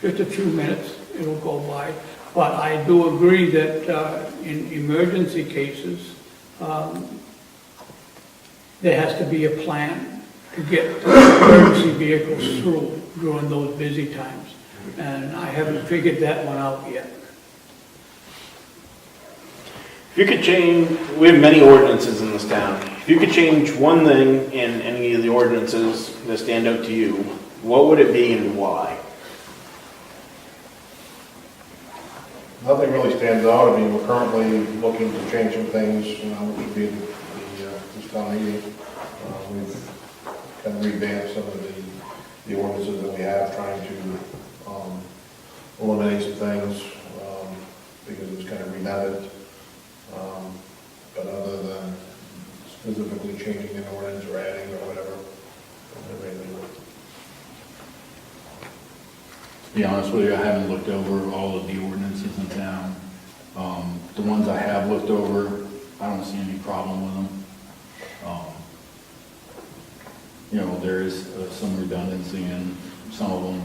just a few minutes, it'll go by. But I do agree that in emergency cases, there has to be a plan to get emergency vehicles through during those busy times. And I haven't figured that one out yet. If you could change, we have many ordinances in this town. If you could change one thing in any of the ordinances that stand out to you, what would it be and why? Nothing really stands out. I mean, we're currently looking to change some things, which would be this town meeting. We've kind of revamped some of the ordinances that we have, trying to eliminate some things because it's kind of redundant. But other than specifically changing an ordinance or adding or whatever, To be honest with you, I haven't looked over all of the ordinances in town. The ones I have looked over, I don't see any problem with them. There is some redundancy in some of them,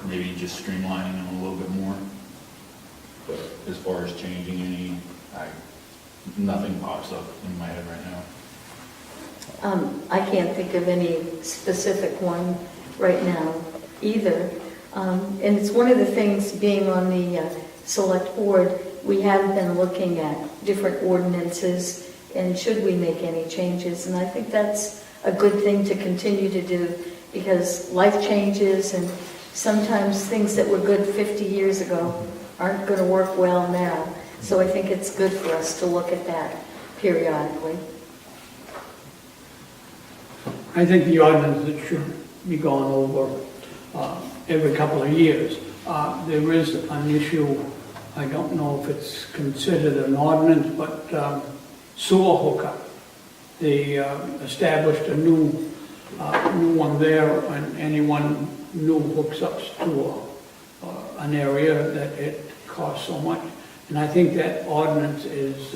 maybe just streamlining them a little bit more. But as far as changing any, nothing pops up in my head right now. I can't think of any specific one right now either. And it's one of the things, being on the select board, we have been looking at different ordinances and should we make any changes. And I think that's a good thing to continue to do because life changes and sometimes things that were good 50 years ago aren't going to work well now. So I think it's good for us to look at that periodically. I think the ordinance that should be gone over every couple of years. There is an issue, I don't know if it's considered an ordinance, but sewer hookup. They established a new one there, and anyone new hooks up to an area that it costs so much. And I think that ordinance is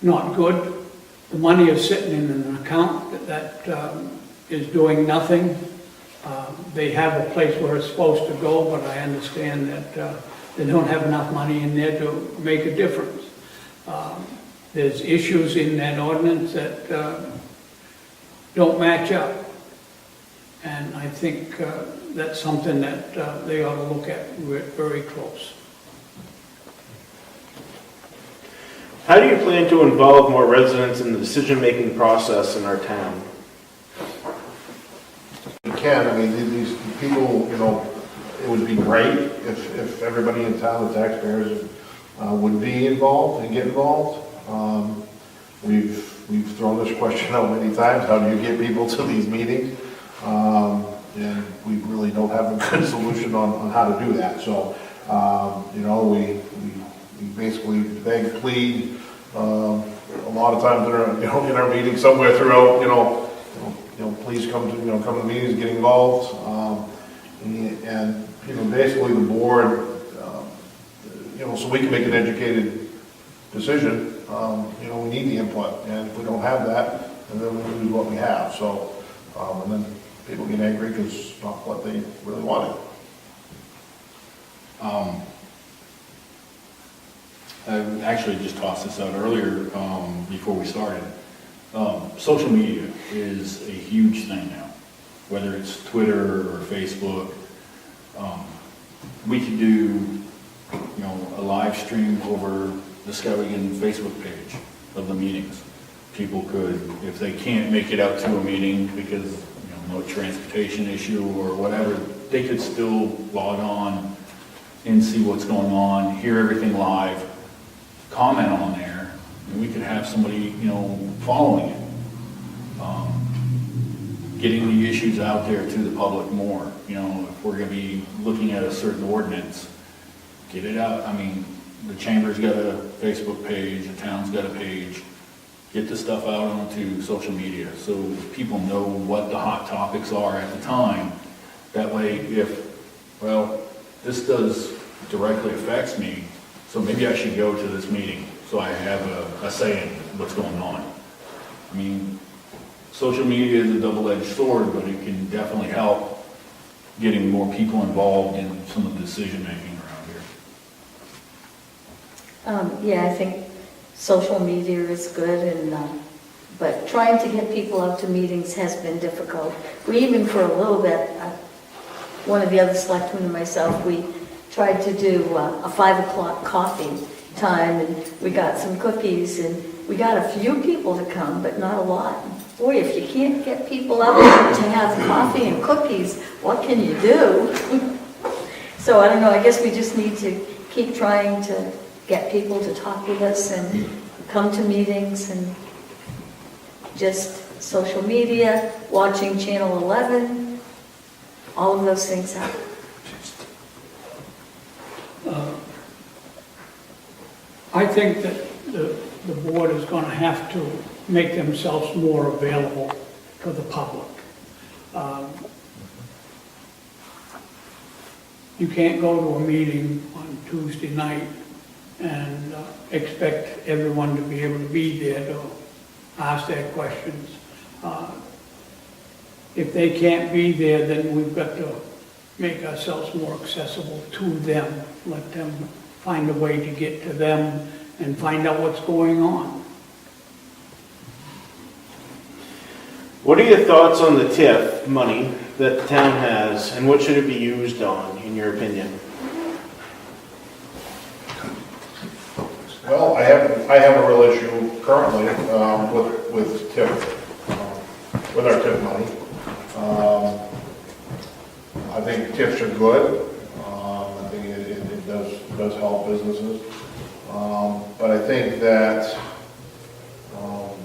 not good. The money is sitting in an account that is doing nothing. They have a place where it's supposed to go, but I understand that they don't have enough money in there to make a difference. There's issues in that ordinance that don't match up. And I think that's something that they ought to look at very close. How do you plan to involve more residents in the decision-making process in our town? we can. I mean, these people, it would be great if everybody in town, the taxpayers, would be involved and get involved. We've thrown this question out many times, how do you get people to these meetings? And we really don't have a good solution on how to do that. So, we basically beg, plead, a lot of times in our meetings somewhere throughout, please come to meetings, get involved. And basically the board, so we can make an educated decision, we need the input, and if we don't have that, then we lose what we have. So, and then people get angry because it's not what they really wanted. I actually just tossed this out earlier before we started. Social media is a huge thing now, whether it's Twitter or Facebook. We could do, a live live stream over the Skowhegan Facebook page of the meetings. People could, if they can't make it out to a meeting because, no transportation issue or whatever, they could still log on and see what's going on, hear everything live, comment on there, and we could have somebody, following it. Getting the issues out there to the public more, if we're gonna be looking at a certain ordinance, get it out. I mean, the chamber's got a Facebook page, the town's got a page. Get the stuff out onto social media so people know what the hot topics are at the time. That way, this does directly affects me, so maybe I should go to this meeting so I have a say in what's going on. I mean, social media is a double-edged sword, but it can definitely help getting more people involved in some of the decision-making around here. Yeah, I think social media is good, but trying to get people out to meetings has been difficult. We even for a little bit, one of the other selectmen and myself, we tried to do a 5 o'clock coffee time, and we got some cookies, and we got a few people to come, but not a lot. Boy, if you can't get people out to have coffee and cookies, what can you do? So I don't know, I guess we just need to keep trying to get people to talk with us and come to meetings, and just social media, watching Channel 11, all of those things happen. I think that the board is going to have to make themselves more available to the public. You can't go to a meeting on Tuesday night and expect everyone to be able to be there to ask their questions. If they can't be there, then we've got to make ourselves more accessible to them, let them find a way to get to them and find out what's going on. What are your thoughts on the TIF money that the town has, and what should it be used on, in your opinion? Well, I have a real issue currently with TIF, with our TIF money. I think TIFs are good. I think it does help businesses. But I think that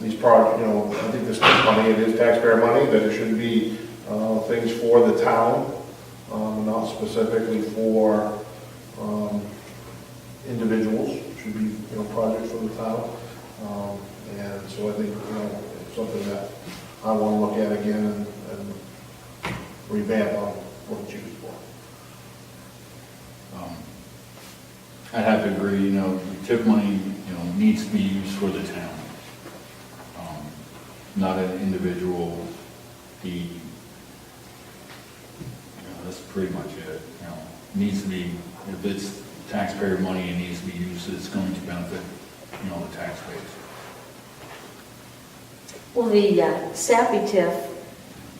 these projects, I think this TIF money, it is taxpayer money, that it should be things for the town, not specifically for individuals. It should be, projects for the town. And so I think, it's something that I want to look at again and revamp on what it's used for. I'd have to agree, the TIF money, needs to be used for the town. Not an individual deed. That's pretty much it. Needs to be, if it's taxpayer money, it needs to be used, it's going to benefit, the taxpayers. Well, the SAPI TIF,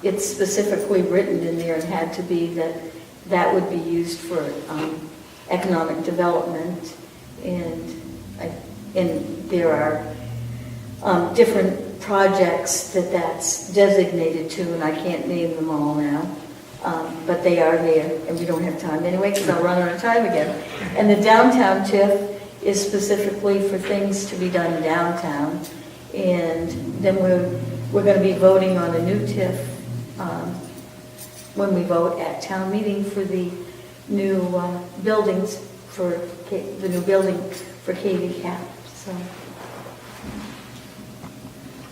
it's specifically written in there and had to be that would be used for economic development, and there are different projects that's designated to, and I can't name them all now, but they are there, and we don't have time anyway because I'll run out of time again. And the downtown TIF is specifically for things to be done downtown, and then we're going to be voting on a new TIF when we vote at town meeting for the new buildings for the new building for KV Cap. So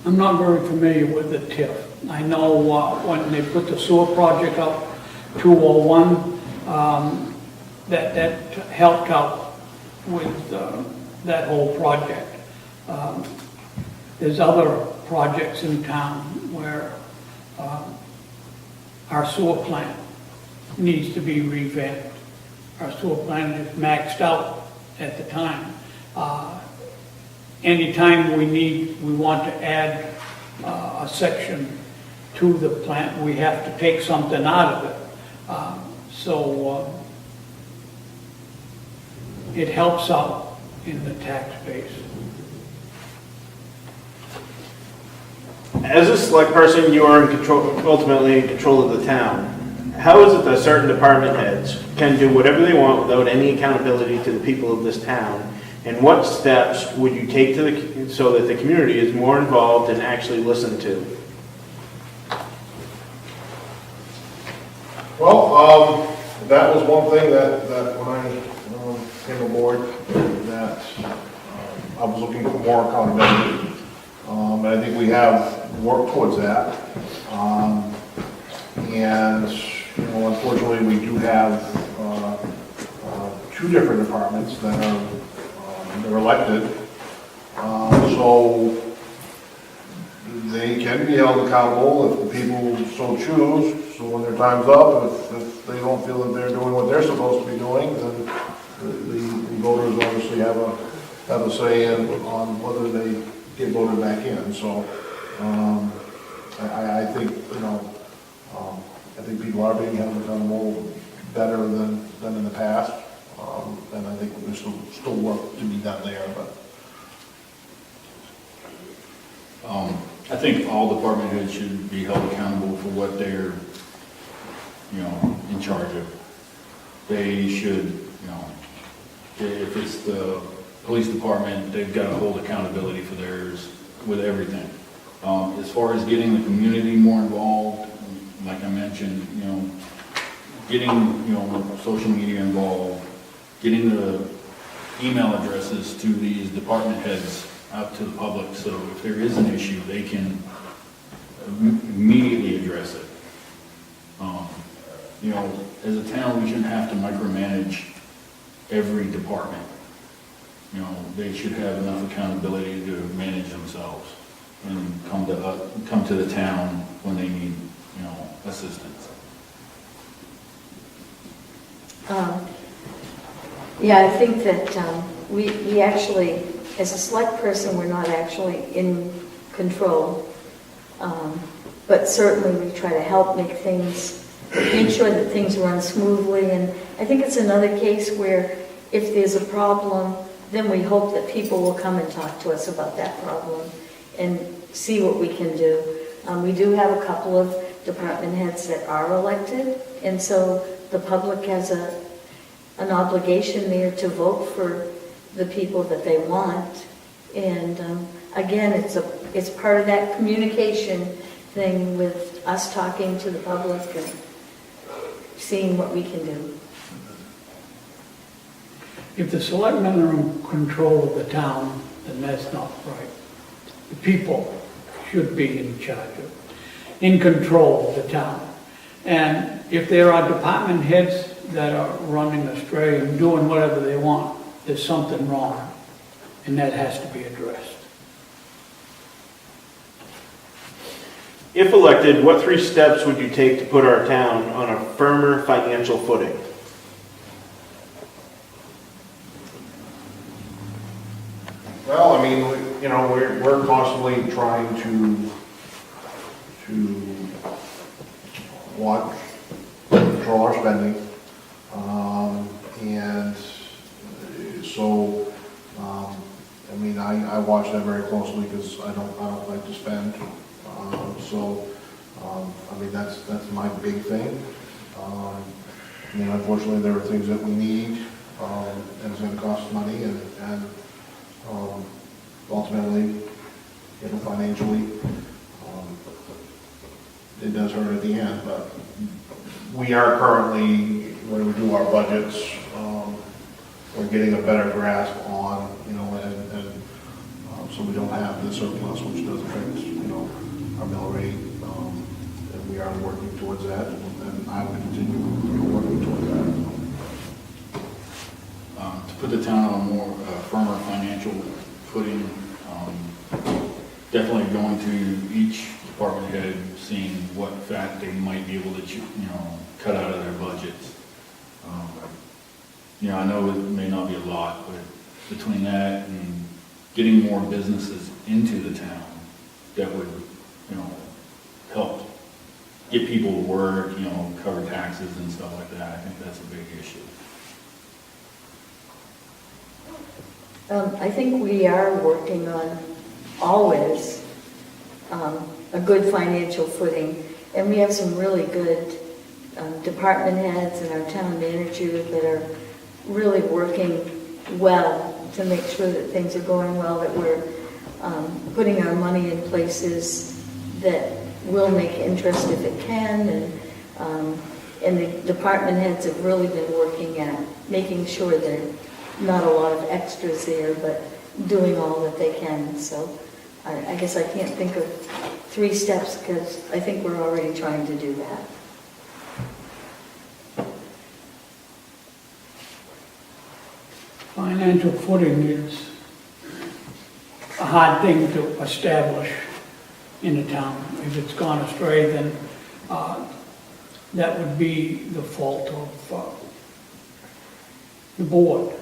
I'm not very familiar with the TIF. I know when they put the sewer project up, 201, that helped out with that whole project. There's other projects in town where our sewer plant needs to be revamped. Our sewer plant is maxed out at the time. Anytime we want to add a section to the plant, we have to take something out of it. So it helps out in the tax base. As a select person, you are in control, ultimately in control of the town. How is it that certain department heads can do whatever they want without any accountability to the people of this town? And what steps would you take so that the community is more involved and actually listened to? Well, that was one thing that when I came aboard, that I was looking for more accountability. And I think we have worked towards that. And, unfortunately, we do have two different departments that are elected. So they can be held accountable if the people so choose. So when their time's up, if they don't feel that they're doing what they're supposed to be doing, then the voters obviously have a say on whether they get voted back in. So I think, I think people are being held accountable better than in the past. And I think there's still work to be done there, but. I think all department heads should be held accountable for what they're, in charge of. They should, if it's the police department, they've got to hold accountability for theirs with everything. As far as getting the community more involved, like I mentioned, getting, social media involved, getting the email addresses to these department heads out to the public, so if there is an issue, they can immediately address it. As a town, we shouldn't have to micromanage every department. They should have enough accountability to manage themselves and come to the town when they need, assistance. Yeah, I think that we actually, as a select person, we're not actually in control. But certainly we try to help make sure that things run smoothly. And I think it's another case where if there's a problem, then we hope that people will come and talk to us about that problem and see what we can do. We do have a couple of department heads that are elected, and so the public has an obligation there to vote for the people that they want. And again, it's part of that communication thing with us talking to the public and seeing what we can do. If the selectmen are in control of the town, then that's not right. The people should be in control of the town. And if there are department heads that are running astray and doing whatever they want, there's something wrong, and that has to be addressed. If elected, what 3 steps would you take to put our town on a firmer financial footing? Well, I mean, we're constantly trying to watch, control our spending. And so, I watch that very closely because I don't like to spend. That's my big thing. Unfortunately, there are things that we need, and it's going to cost money, and ultimately, financially, it does hurt at the end. But we are currently, when we do our budgets, we're getting a better grasp on, so we don't have the surplus, which does affect, our mill rate. And we are working towards that, and I will continue working towards that. To put the town on a more firmer financial footing, definitely going to each department head, seeing what fat they might be able to, cut out of their budgets. I know it may not be a lot, but between that and getting more businesses into the town, that would, help get people to work, cover taxes and stuff like that. I think that's a big issue. I think we are working on always a good financial footing, and we have some really good department heads and our town manager that are really working well to make sure that things are going well, that we're putting our money in places that will make interest if it can, and the department heads have really been working at making sure there are not a lot of extras there, but doing all that they can. So I guess I can't think of 3 steps because I think we're already trying to do that. Financial footing is a hard thing to establish in a town. If it's gone astray, then that would be the fault of the board.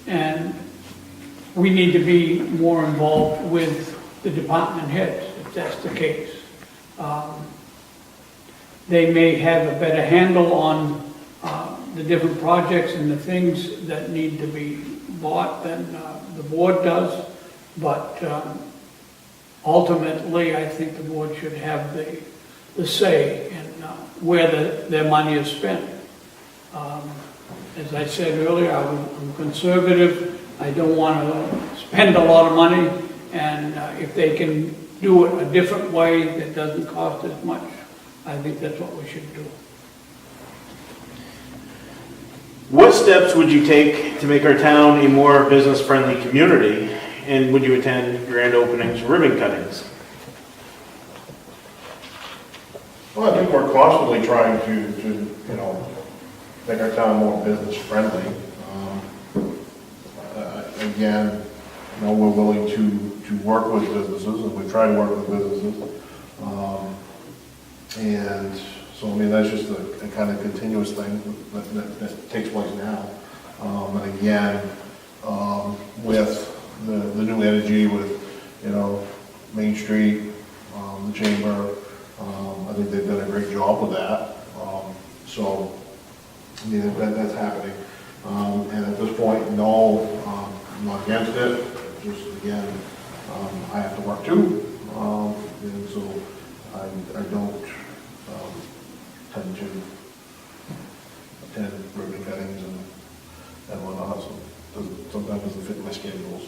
And we need to be more involved with the department heads, if that's the case. They may have a better handle on the different projects and the things that need to be bought than the board does, but ultimately, I think the board should have the say in where their money is spent. As I said earlier, I'm conservative. I don't want to spend a lot of money, and if they can do it a different way that doesn't cost as much, I think that's what we should do. What steps would you take to make our town a more business-friendly community? And would you attend grand openings, ribbon cuttings? Well, I think we're constantly trying to make our town more business friendly. Again, we're willing to work with businesses, and we try to work with businesses. And so, that's just a kind of continuous thing that takes place now. And again, with the new energy with, Main Street, the Chamber, I think they've done a great job with that. So, that's happening. And at this point, no, I'm not against it. Just again, I have to work too. And so I don't tend to attend ribbon cuttings and whatnot. So sometimes it doesn't fit my schedule.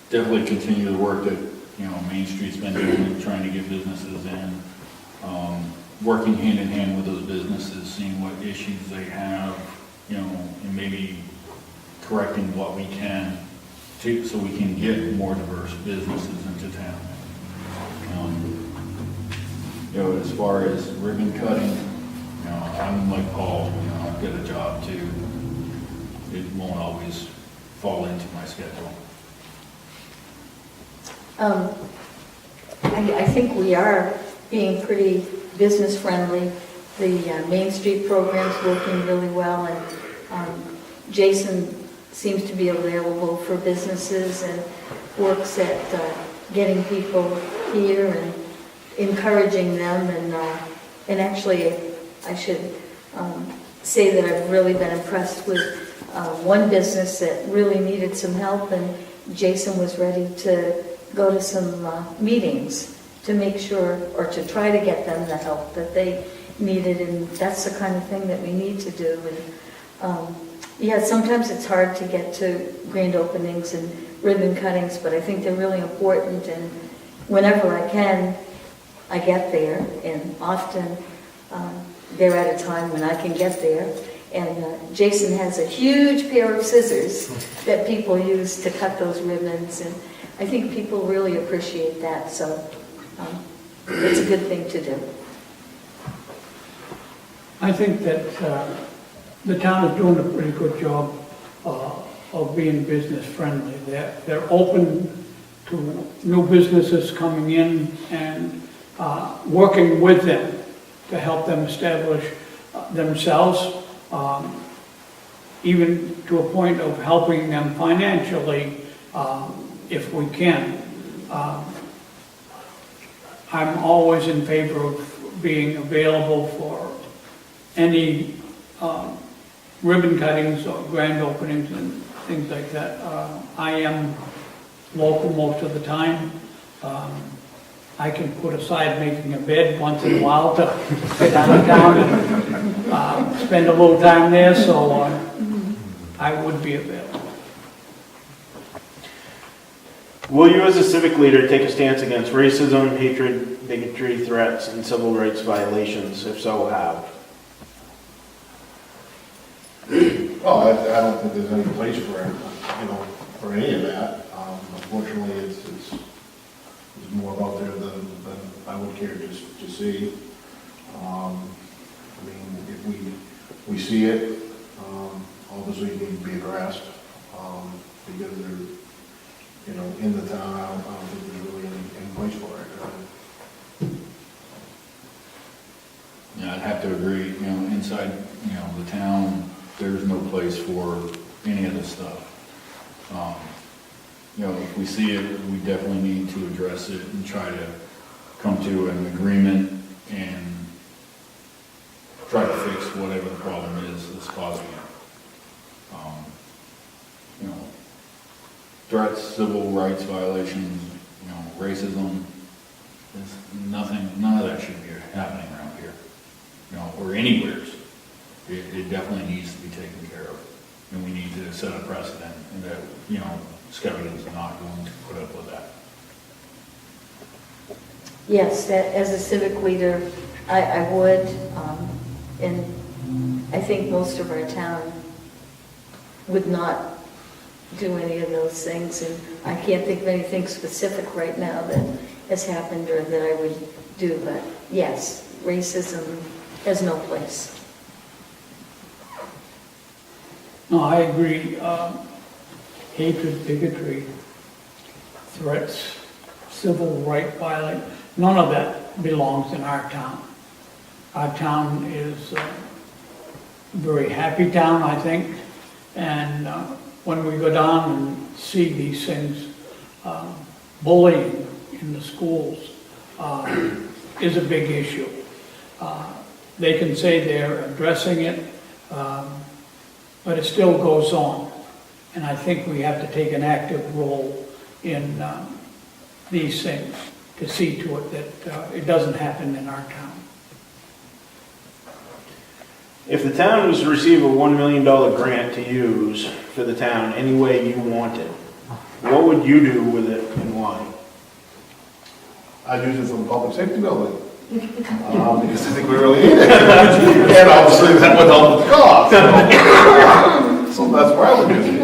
Definitely continue the work that, Main Street's been doing, trying to get businesses in, working hand in hand with those businesses, seeing what issues they have, and maybe correcting what we can so we can get more diverse businesses into town. As far as ribbon cutting, I'm like Paul, I've got a job too. It won't always fall into my schedule. I think we are being pretty business friendly. The Main Street program's working really well, and Jason seems to be available for businesses and works at getting people here and encouraging them. And actually, I should say that I've really been impressed with one business that really needed some help, and Jason was ready to go to some meetings to make sure, or to try to get them the help that they needed, and that's the kind of thing that we need to do. And sometimes it's hard to get to grand openings and ribbon cuttings, but I think they're really important, and whenever I can, I get there, and often they're at a time when I can get there. And Jason has a huge pair of scissors that people use to cut those ribbons, and I think people really appreciate that, so it's a good thing to do. I think that the town is doing a pretty good job of being business friendly. They're open to new businesses coming in and working with them to help them establish themselves, even to a point of helping them financially if we can. I'm always in favor of being available for any ribbon cuttings or grand openings and things like that. I am local most of the time. I can put aside making a bed once in a while to get downtown and spend a little time there, so I would be available. Will you, as a civic leader, take a stance against racism, hatred, bigotry, threats, and civil rights violations? If so, how? Well, I don't think there's any place for it, for any of that. Unfortunately, it's more out there than I would care to see. I mean, if we see it, obviously it needs to be addressed, because they're, in the town, I don't think there's really any place for it. Yeah, I'd have to agree, inside, the town, there's no place for any of this stuff. If we see it, we definitely need to address it and try to come to an agreement and try to fix whatever the problem is that's causing it. Threats, civil rights violations, racism, none of that should be happening around here, or anywheres. It definitely needs to be taken care of. And we need to set a precedent and that, Skevington's not going to put up with that. Yes, as a civic leader, I would, and I think most of our town would not do any of those things, and I can't think of anything specific right now that has happened or that I would do, but yes, racism has no place. No, I agree. Hatred, bigotry, threats, civil right violation, none of that belongs in our town. Our town is a very happy town, I think, and when we go down and see these things, bullying in the schools is a big issue. They can say they're addressing it, but it still goes on. And I think we have to take an active role in these things to see to it that it doesn't happen in our town. If the town was to receive a $1 million grant to use for the town any way you wanted, what would you do with it and why? I'd use it for the public safety building, because I think we really need it. And obviously that would help with the cost. So that's where I would use it.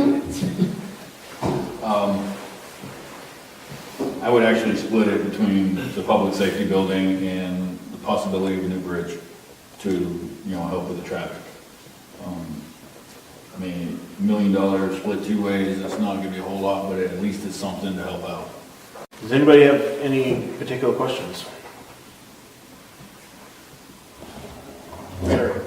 I would actually split it between the public safety building and the possibility of a new bridge to, help with the traffic. I mean, $1 million split two ways, that's not gonna be a whole lot, but at least it's something to help out. Does anybody have any particular questions? Sure.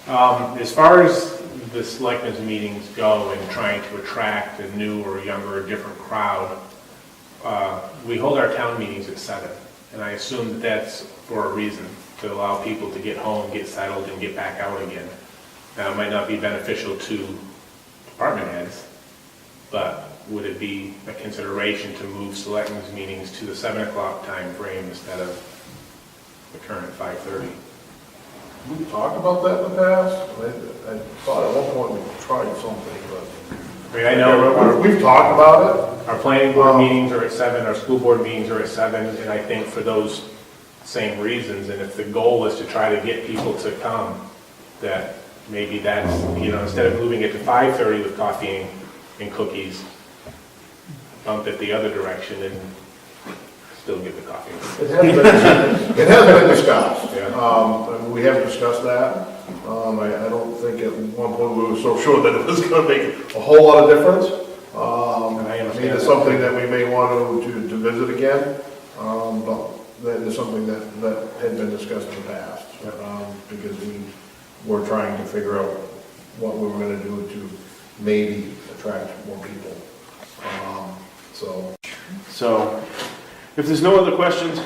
As far as the selectmen's meetings go and trying to attract a new or younger or different crowd, we hold our town meetings at 7, and I assume that that's for a reason, to allow people to get home, get settled, and get back out again. Now, it might not be beneficial to department heads, but would it be a consideration to move selectmen's meetings to the 7 o'clock time frame instead of the current 5:30? We talked about that in the past. I thought at one point we tried something, but. I mean, I know We've talked about it. our planning board meetings are at 7, our school board meetings are at 7, and I think for those same reasons, and if the goal is to try to get people to come, that maybe that's, instead of moving it to 5:30 with coffee and cookies, bump it the other direction and still get the coffee. It has been discussed. Yeah. We have discussed that. I don't think at one point we were so sure that it was going to make a whole lot of difference. I understand It's that. something that we may want to visit again, but that is something that had been discussed in the past. Because we were trying to figure out what we were going to do to maybe attract more people. So, if there's no other questions,